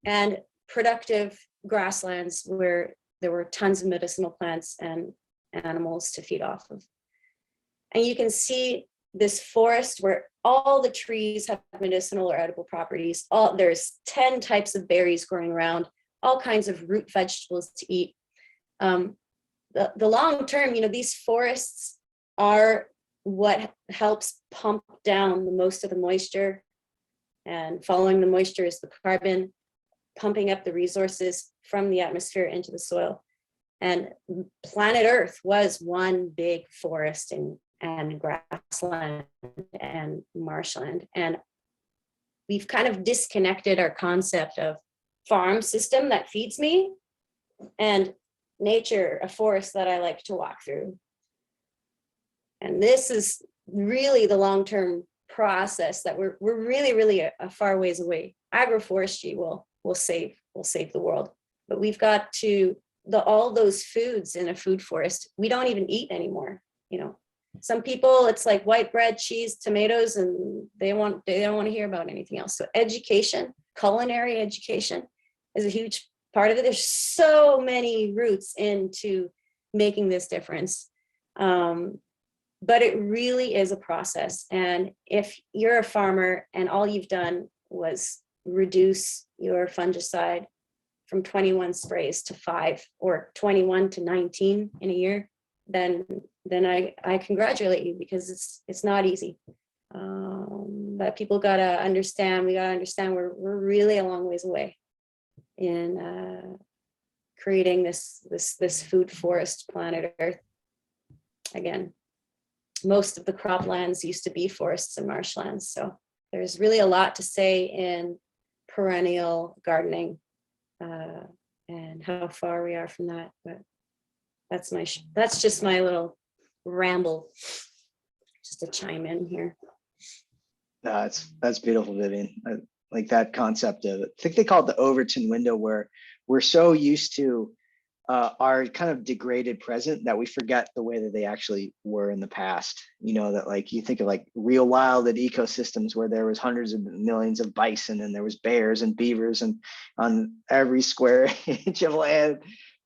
and productive grasslands where there were tons of medicinal plants and animals to feed off of. And you can see this forest where all the trees have medicinal or edible properties. There's 10 types of berries growing around, all kinds of root vegetables to eat. The long term, these forests are what helps pump down the most of the moisture, and following the moisture is the carbon, pumping up the resources from the atmosphere into the soil. And planet Earth was one big forest and grassland and marshland. And we've kind of disconnected our concept of farm system that feeds me and nature, a forest that I like to walk through. And this is really the long-term process that we're really, really a far ways away. Agroforestry will save the world, but we've got to all those foods in a food forest we don't even eat anymore. Some people, it's like white bread, cheese, tomatoes, and they don't want to hear about anything else. So education, culinary education, is a huge part of it. There's so many roots into making this difference. But it really is a process. And if you're a farmer and all you've done was reduce your fungicide from 21 sprays to 5 or 21 to 19 in a year, then I congratulate you, because it's not easy. But people gotta understand, we gotta understand we're really a long ways away in creating this food forest planet Earth. Again, most of the croplands used to be forests and marshlands. So there's really a lot to say in perennial gardening and how far we are from that. But that's just my little ramble, just to chime in here. That's beautiful, Vivian. I like that concept of, I think they call it the Overton window, where we're so used to are kind of degraded present, that we forget the way that they actually were in the past. You know, that like you think of like real wilded ecosystems where there was hundreds of millions of bison and there was bears and beavers and on every square inch of land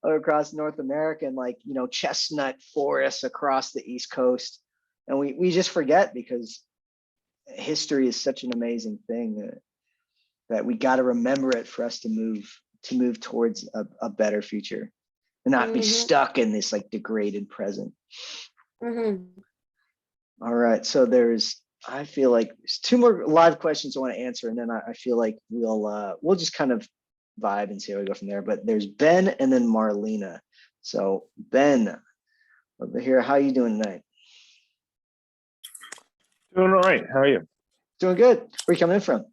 across North America, and like, you know, chestnut forests across the East Coast. And we just forget, because history is such an amazing thing that we got to remember it for us to move towards a better future and not be stuck in this like degraded present. Mhm. All right, so I feel like there's 2 more live questions I want to answer, and then I feel like we'll just kind of vibe and see how we go from there. But there's Ben and then Marlena. So Ben, over here, how you doing tonight? Doing all right. How are you? Doing good. Where are you coming in from?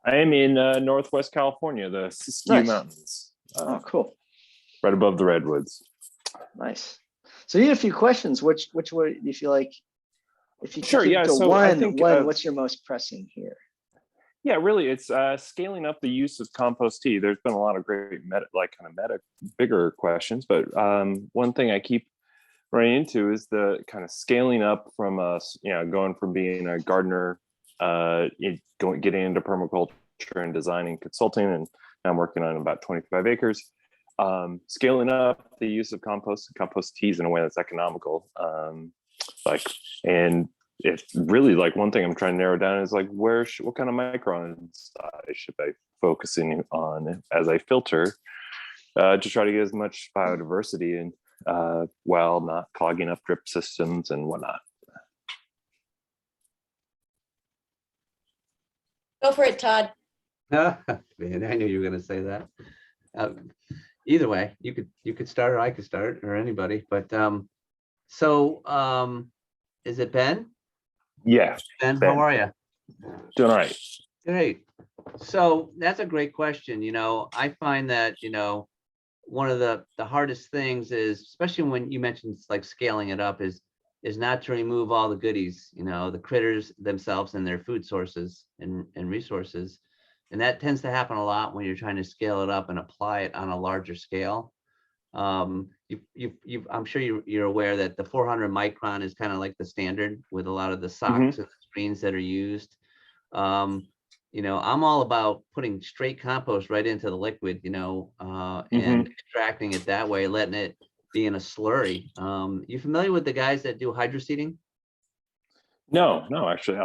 I am in Northwest California, the Siskiyou Nice. Mountains, Oh, cool. right above the redwoods. Nice. So you had a few questions. Which one do you feel like, if you could Sure, keep yeah, it to so I one, think, what's your most pressing here? Yeah, really, it's scaling up the use of compost tea. There's been a lot of great bigger questions, but one thing I keep running into is the kind of scaling up from going from being a gardener, getting into permaculture and designing consulting, and now I'm working on about 25 acres. Scaling up the use of compost and compost teas in a way that's economical. And it's really like one thing I'm trying to narrow down is like what kind of micron size should I focusing on as I filter to try to get as much biodiversity and while not clogging up drip systems and whatnot. Go for it, Todd. Man, I knew you were going to say that. Either way, you could start, or I could start, or anybody. But is it Ben? Yeah. Ben, how are you? Doing all right. Great. So that's a great question. You know, I find that, you know, one of the hardest things is, especially when you mentioned like scaling it up, is not to remove all the goodies, you know, the critters themselves and their food sources and resources. And that tends to happen a lot when you're trying to scale it up and apply it on a larger scale. I'm sure you're aware that the 400 micron is kind of like the standard with a lot of the socks and the screens that are used. You know, I'm all about putting straight compost right into the liquid, you know, and extracting it that way, letting it be in a slurry. You familiar with the guys that do hydroseeding? No, actually.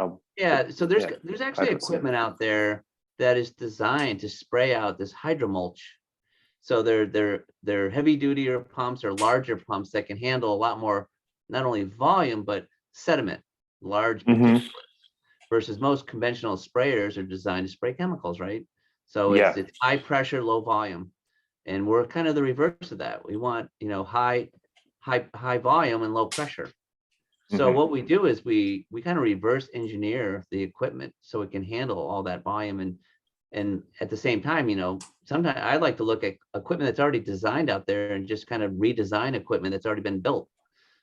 So there's actually equipment out there that is designed to spray out this hydromulch. So they're heavy duty pumps or larger pumps that can handle a lot more, not only volume, but sediment, large particulates, versus most conventional sprayers are designed to spray chemicals, right? So it's high pressure, low volume. And we're kind of the reverse of that. We want, you know, high volume and low pressure. So what we do is we kind of reverse engineer the equipment so it can handle all that volume. And at the same time, you know, sometimes I like to look at equipment that's already designed out there and just kind of redesign equipment that's already been built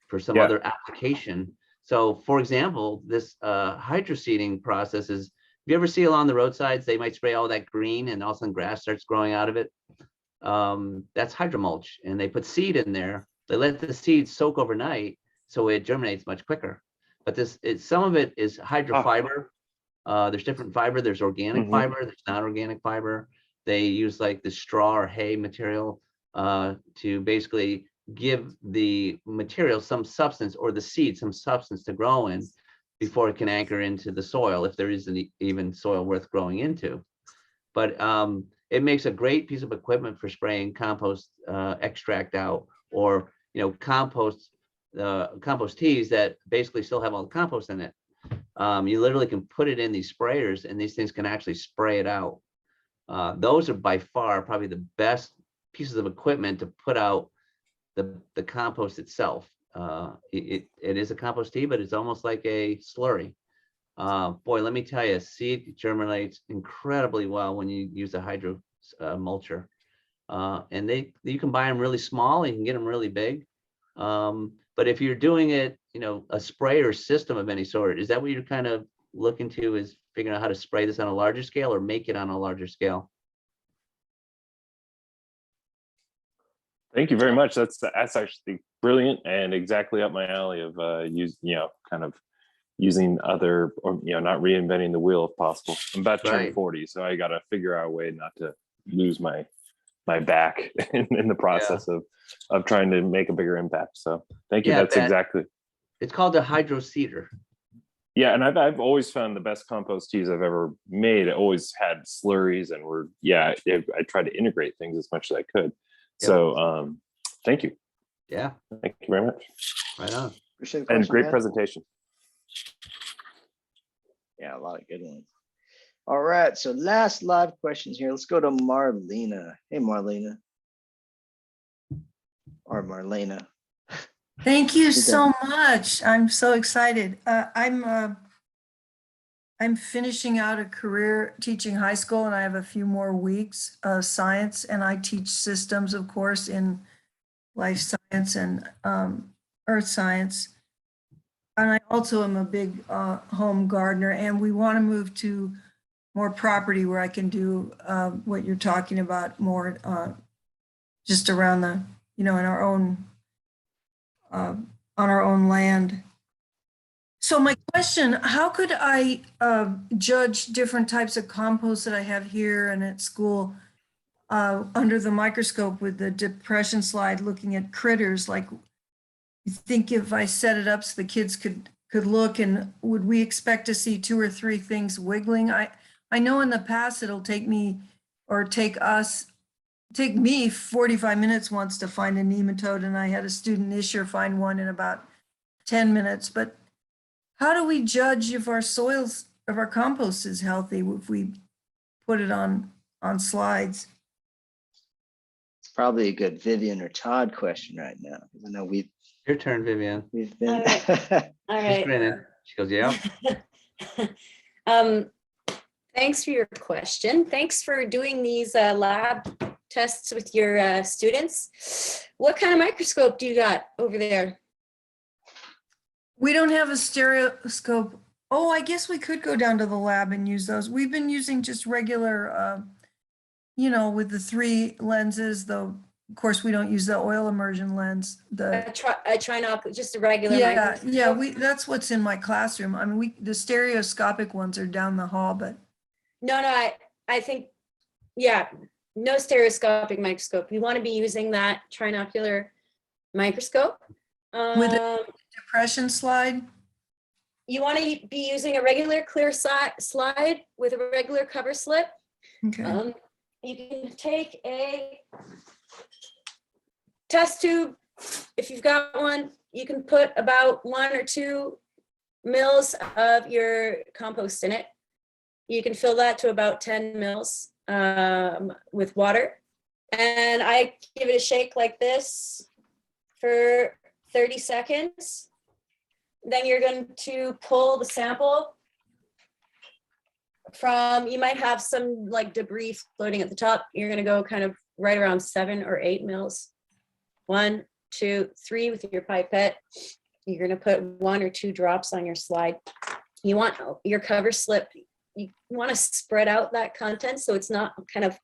for some other application. So for example, this hydroseeding process is, if you ever see along the roadsides, they might spray all that green and all of a sudden grass starts growing out of it. That's hydromulch, and they put seed in there. They let the seed soak overnight so it germinates much quicker. But some of it is hydrofiber. There's different fiber. There's organic fiber. There's non-organic fiber. They use like the straw or hay material to basically give the material some substance, or the seed some substance to grow in before it can anchor into the soil, if there isn't even soil worth growing into. But it makes a great piece of equipment for spraying compost extract out, or, you know, compost teas that basically still have all the compost in it. You literally can put it in these sprayers, and these things can actually spray it out. Those are by far probably the best pieces of equipment to put out the compost itself. It is a compost tea, but it's almost like a slurry. Boy, let me tell you, seed germinates incredibly well when you use a hydro mulcher. And you can buy them really small, you can get them really big. But if you're doing it, you know, a sprayer system of any sort, is that what you're kind of looking to, is figuring out how to spray this on a larger scale or make it on a larger scale? Thank you very much. That's actually brilliant and exactly up my alley of kind of using other, or not reinventing the wheel if possible. I'm about to turn Right. 40, so I got to figure out a way not to lose my back in the process of trying to make a bigger impact. So thank you. Yeah, That's exactly. It's called a hydroseeder. Yeah, and I've always found the best compost teas I've ever made. I always had slurries, and I tried to integrate things as much as I could. Yep. So thank you. Yeah, Thank you very much. right on. Appreciate the And question, great man. presentation. Yeah, a lot of good ones. All right, so last live questions here. Let's go to Marlena. Hey, Marlena. Or Marlena. Thank you Sit so down. much. I'm so excited. I'm finishing out a career teaching high school, and I have a few more weeks of science, and I teach systems, of course, in life science and earth science. And I also am a big home gardener, and we want to move to more property where I can do what you're talking about more just around the, in our own, on our own land. So my question, how could I judge different types of compost that I have here and at school under the microscope with the depression slide, looking at critters? Like, you think if I set it up so the kids could look, and would we expect to see 2 or 3 things wiggling? I know in the past it'll take me 45 minutes once to find a nematode, and I had a student this year find one in about 10 minutes. But how do we judge if our compost is healthy if we put it on slides? It's probably a good Vivian or Todd question right now. I know Your turn, Vivian. we've been. All right. All She's right. grinning. She goes, yeah. Thanks for your question. Thanks for doing these lab tests with your students. What kind of microscope do you got over there? We don't have a stereoscope. Oh, I guess we could go down to the lab and use those. We've been using just regular, with the 3 lenses, of course, we don't use the oil immersion lens. A trinocular, just a regular microscope? Yeah, that's what's in my classroom. I mean, the stereoscopic ones are down the hall, but. No, I think, no stereoscopic microscope. You want to be using that trinocular microscope. With a depression slide? You want to be using a regular clear slide with a regular cover slip. Okay. You can take a test tube. If you've got one, you can put about 1 or 2 mils of your compost in it. You can fill that to about 10 mils with water. And I give it a shake like this for 30 seconds. Then you're going to pull the sample you might have some like debris floating at the top. You're going to go kind of right around 7 or 8 mils. 1, 2, 3 with your pipette. You're going to put 1 or 2 drops on your slide. You want your cover slip, you want to spread out that content so it's not kind of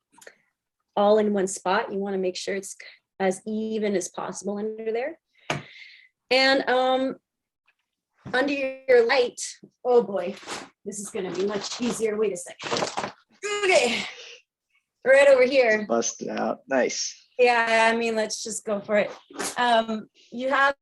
all in one spot. You want to make sure it's as even as possible under there. And under your light, oh boy, this is going to be much easier. Wait a second. Okay, right over here. Bust it out. Nice. Yeah, I mean, let's just go for it. You have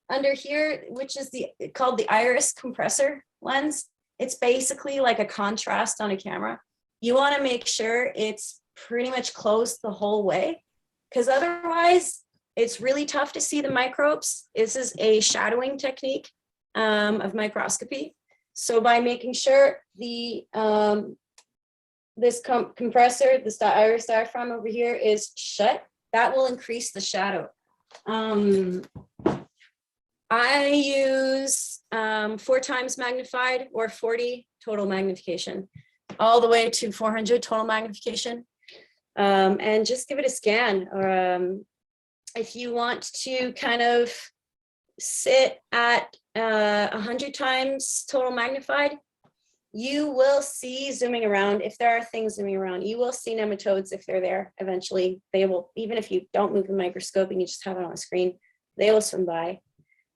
under here, which is called the iris compressor lens. It's basically like a contrast on a camera. You want to make sure it's pretty much closed the whole way, because otherwise it's really tough to see the microbes. This is a shadowing technique of microscopy. So by making sure the this compressor, this iris diaphragm over here is shut, that will increase the shadow. I use 4 times magnified or 40 total magnification, all the way to 400 total magnification. And just give it a scan. Or if you want to kind of sit at 100 times total magnified, you will see zooming around, if there are things zooming around, you will see nematodes if they're there. Eventually, they will, even if you don't move the microscope and you just have it on a screen, they will swim by.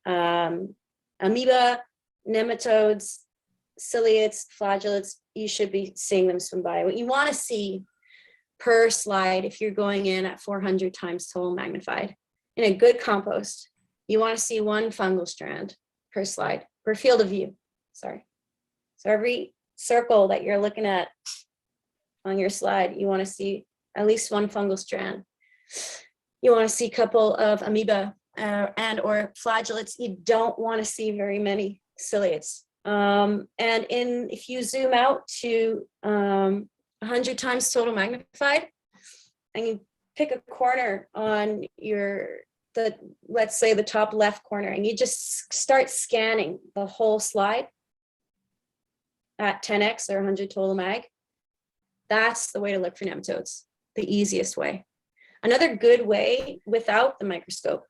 Amoeba, nematodes, ciliates, flagellates, you should be seeing them swim by. What you want to see per slide, if you're going in at 400 times total magnified, in a good compost, you want to see one fungal strand per slide, per field of view, sorry. So every circle that you're looking at on your slide, you want to see at least one fungal strand. You want to see a couple of amoeba and or flagellates. You don't want to see very many ciliates. If you zoom out to 100 times total magnified, and you pick a corner on let's say the top left corner, and you just start scanning the whole slide at 10x or 100 total mag, that's the way to look for nematodes, the easiest way. Another good way without the microscope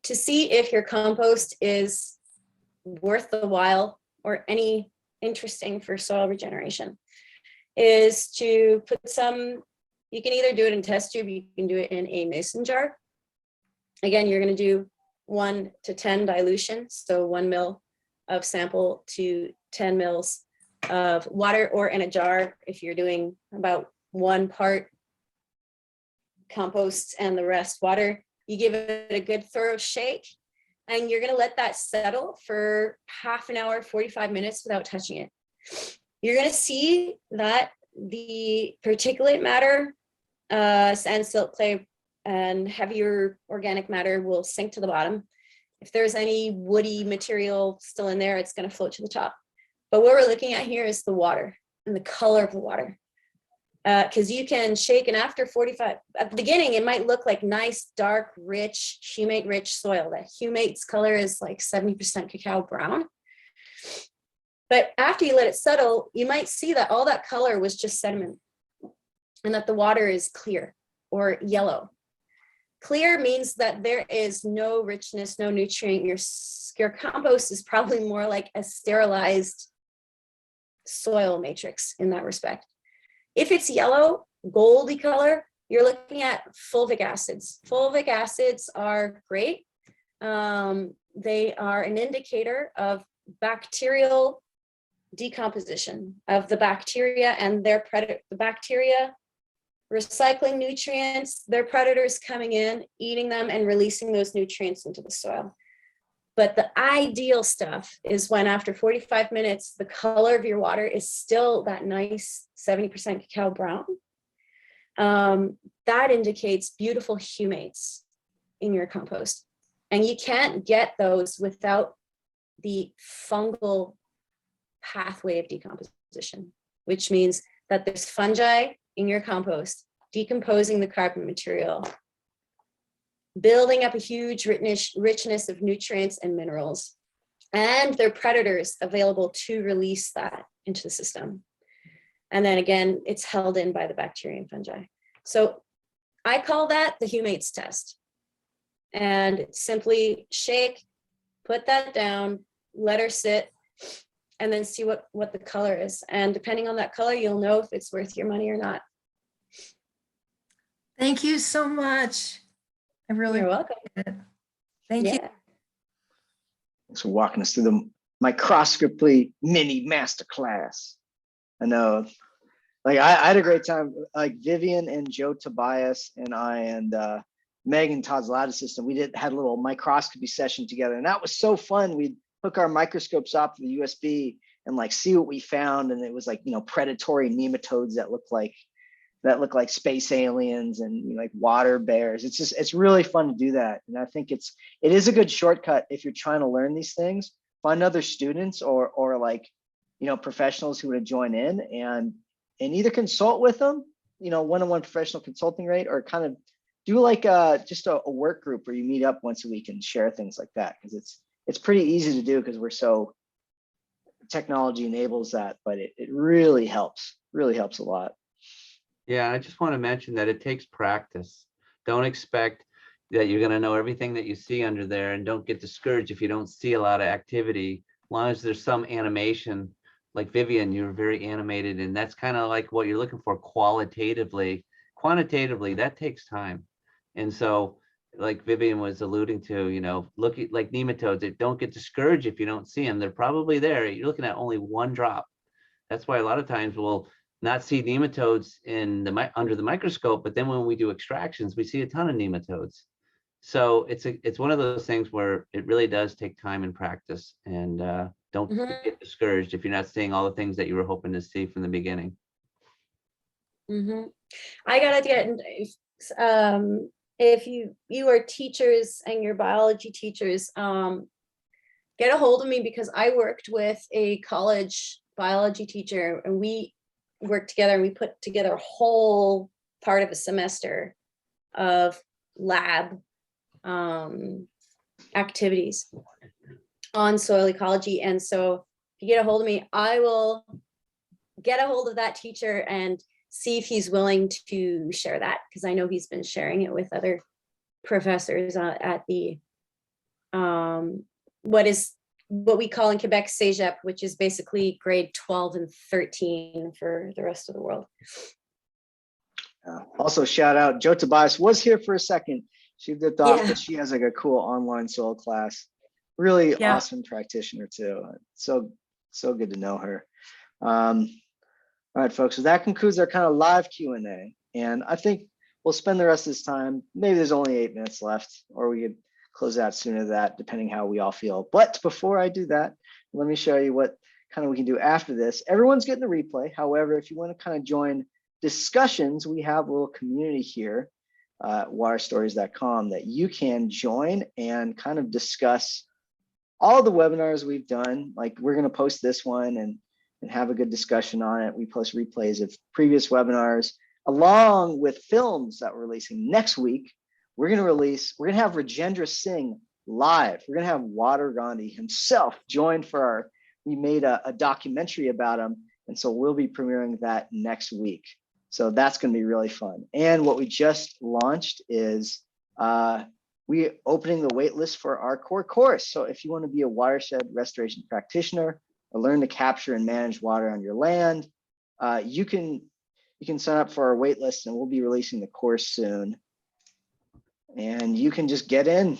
to see if your compost is worth the while or any interesting for soil regeneration is to put some, you can either do it in test tube, you can do it in a mason jar. Again, you're going to do 1 to 10 dilution, so 1 ml of sample to 10 mils of water, or in a jar if you're doing about 1 part compost and the rest water. You give it a good thorough shake, and you're going to let that settle for half an hour, 45 minutes without touching it. You're going to see that the particulate matter, sand, silt, clay, and heavier organic matter will sink to the bottom. If there's any woody material still in there, it's going to float to the top. But what we're looking at here is the water and the color of the water. Because you can shake, and after 45, at the beginning, it might look like nice, dark, rich, humate-rich soil. That humate's color is like 70% cacao brown. But after you let it settle, you might see that all that color was just sediment, and that the water is clear or yellow. Clear means that there is no richness, no nutrient. Your compost is probably more like a sterilized soil matrix in that respect. If it's yellow, goldy color, you're looking at fulvic acids. Fulvic acids are great. They are an indicator of bacterial decomposition of the bacteria and their predator. The bacteria recycling nutrients, their predators coming in, eating them, and releasing those nutrients into the soil. But the ideal stuff is when after 45 minutes, the color of your water is still that nice 70% cacao brown. That indicates beautiful humates in your compost. And you can't get those without the fungal pathway of decomposition, which means that there's fungi in your compost decomposing the carbon material, building up a huge richness of nutrients and minerals, and their predators available to release that into the system. And then again, it's held in by the bacteria and fungi. So I call that the humates test. And simply shake, put that down, let her sit, and then see what the color is. And depending on that color, you'll know if it's worth your money or not. Thank you so much. I really You're welcome. appreciate it. Thank you. Thanks for walking us through the Microscopy mini masterclass. I know, like I had a great time. Like Vivian and Joe Tobias and I and Megan, Todd's ladder system, we had a little microscopy session together, and that was so fun. We'd hook our microscopes up to the USB and like see what we found, and it was like, you know, predatory nematodes that look like space aliens and, you know, like water bears. It's really fun to do that. And I think it is a good shortcut if you're trying to learn these things. Find other students or like, you know, professionals who would join in and either consult with them, you know, one-on-one professional consulting rate, or kind of do like just a work group where you meet up once a week and share things like that. Because it's pretty easy to do because we're so, technology enables that, but it really helps a lot. Yeah, I just want to mention that it takes practice. Don't expect that you're going to know everything that you see under there, and don't get discouraged if you don't see a lot of activity. As long as there's some animation like Vivian, you're very animated, and that's kind of like what you're looking for qualitatively. Quantitatively, that takes time. And so, like Vivian was alluding to, look at like nematodes. Don't get discouraged if you don't see them. They're probably there. You're looking at only one drop. That's why a lot of times we'll not see nematodes under the microscope, but then when we do extractions, we see a ton of nematodes. So it's one of those things where it really does take time and practice, and don't get discouraged if you're not seeing all the things that you were hoping to see from the beginning. I gotta get, if you are teachers and your biology teachers, get a hold of me, because I worked with a college biology teacher, and we worked together and we put together a whole part of a semester of lab activities on soil ecology. And so if you get a hold of me, I will get a hold of that teacher and see if he's willing to share that, because I know he's been sharing it with other professors at the what we call in Quebec CEGEP, which is basically grade 12 and 13 for the rest of the world. Also, shout out, Joe Tobias was here for a second. She dipped off, but she has like a cool online soil class. Really awesome practitioner too. So good to know her. All right, folks. So that concludes our kind of live Q&A, and I think we'll spend the rest of this time. Maybe there's only 8 minutes left, or we could close out sooner than that, depending how we all feel. But before I do that, let me show you what kind of we can do after this. Everyone's getting the replay. However, if you want to kind of join discussions, we have a little community here, waterstories.com, that you can join and kind of discuss all the webinars we've done. Like, we're going to post this one and have a good discussion on it. We post replays of previous webinars along with films that we're releasing next week. We're going to have Rajendra Singh live. We're going to have Water Gandhi himself join we made a documentary about him. And so we'll be premiering that next week. So that's going to be really fun. And what we just launched is we opening the wait list for our core course. So if you want to be a watershed restoration practitioner or learn to capture and manage water on your land, you can sign up for our wait list, and we'll be releasing the course soon. And you can just get in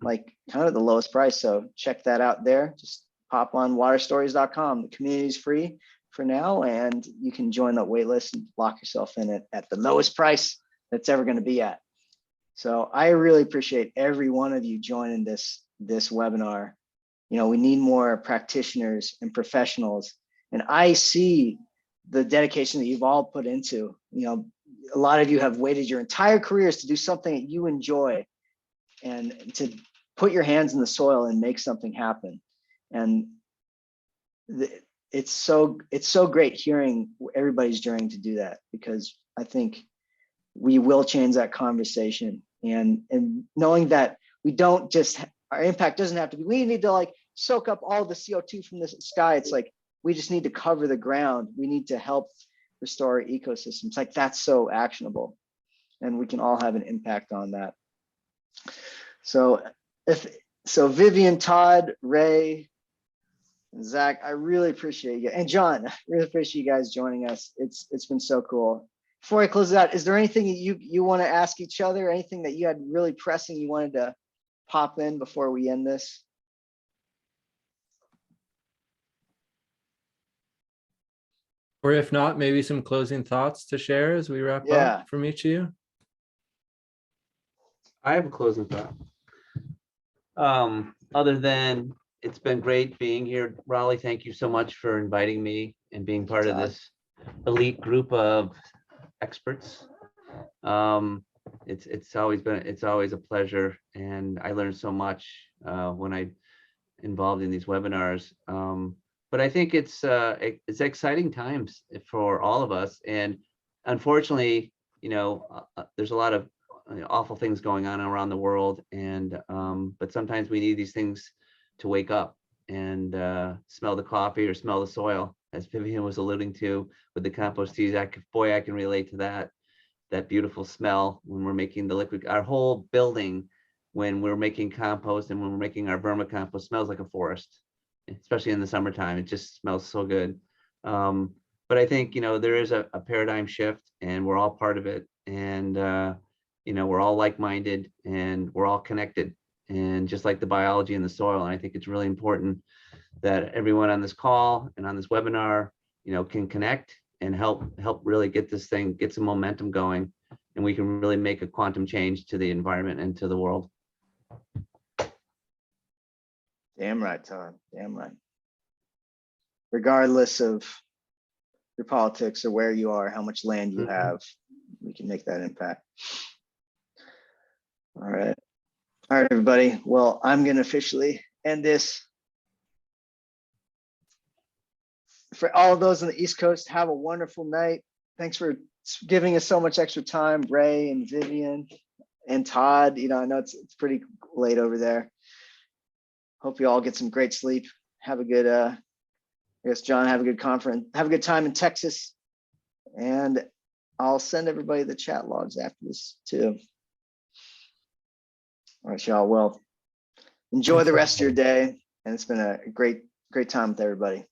like kind of the lowest price. So check that out there. Just pop on waterstories.com. The community is free for now, and you can join that wait list and lock yourself in at the lowest price that's ever going to be at. So I really appreciate every one of you joining this webinar. We need more practitioners and professionals, and I see the dedication that you've all put into, a lot of you have waited your entire careers to do something that you enjoy and to put your hands in the soil and make something happen. And it's so great hearing everybody's journey to do that, because I think we will change that conversation, and knowing that we don't just, our impact doesn't have to be, we need to like soak up all the CO2 from the sky. It's like, we just need to cover the ground. We need to help restore ecosystems. Like, that's so actionable, and we can all have an impact on that. So Vivian, Todd, Ray, and Zach, I really appreciate you, and John, I really appreciate you guys joining us. It's been so cool. Before I close it out, is there anything that you want to ask each other? Anything that you had really pressing you wanted to pop in before we end this? Or if not, maybe some closing thoughts to share as we wrap up from each of you. I have a closing thought. Other than it's been great being here. Raleigh, thank you so much for inviting me and being part of this elite group of experts. It's always a pleasure, and I learned so much when I involved in these webinars. But I think it's exciting times for all of us, and unfortunately, there's a lot of awful things going on around the world, and but sometimes we need these things to wake up and smell the coffee or smell the soil, as Vivian was alluding to with the compost teas. I can relate to that beautiful smell when we're making the liquid. Our whole building, when we're making compost and when we're making our vermicompost, smells like a forest, especially in the summertime. It just smells so good. But I think, there is a paradigm shift and we're all part of it. And, we're all like-minded and we're all connected. And just like the biology and the soil, and I think it's really important that everyone on this call and on this webinar, can connect and help really get some momentum going. And we can really make a quantum change to the environment and to the world. Damn right, Todd. Damn right. Regardless of your politics or where you are, how much land you have, we can make that impact. All right. All right, everybody. Well, I'm going to officially end this. For all of those on the East Coast, have a wonderful night. Thanks for giving us so much extra time, Ray and Vivian and Todd. I know it's pretty late over there. Hope you all get some great sleep. Have a good, I guess, John, have a good conference. Have a good time in Texas. And I'll send everybody the chat logs after this too. All right, y'all. Well, enjoy the rest of your day. And it's been a great time with everybody.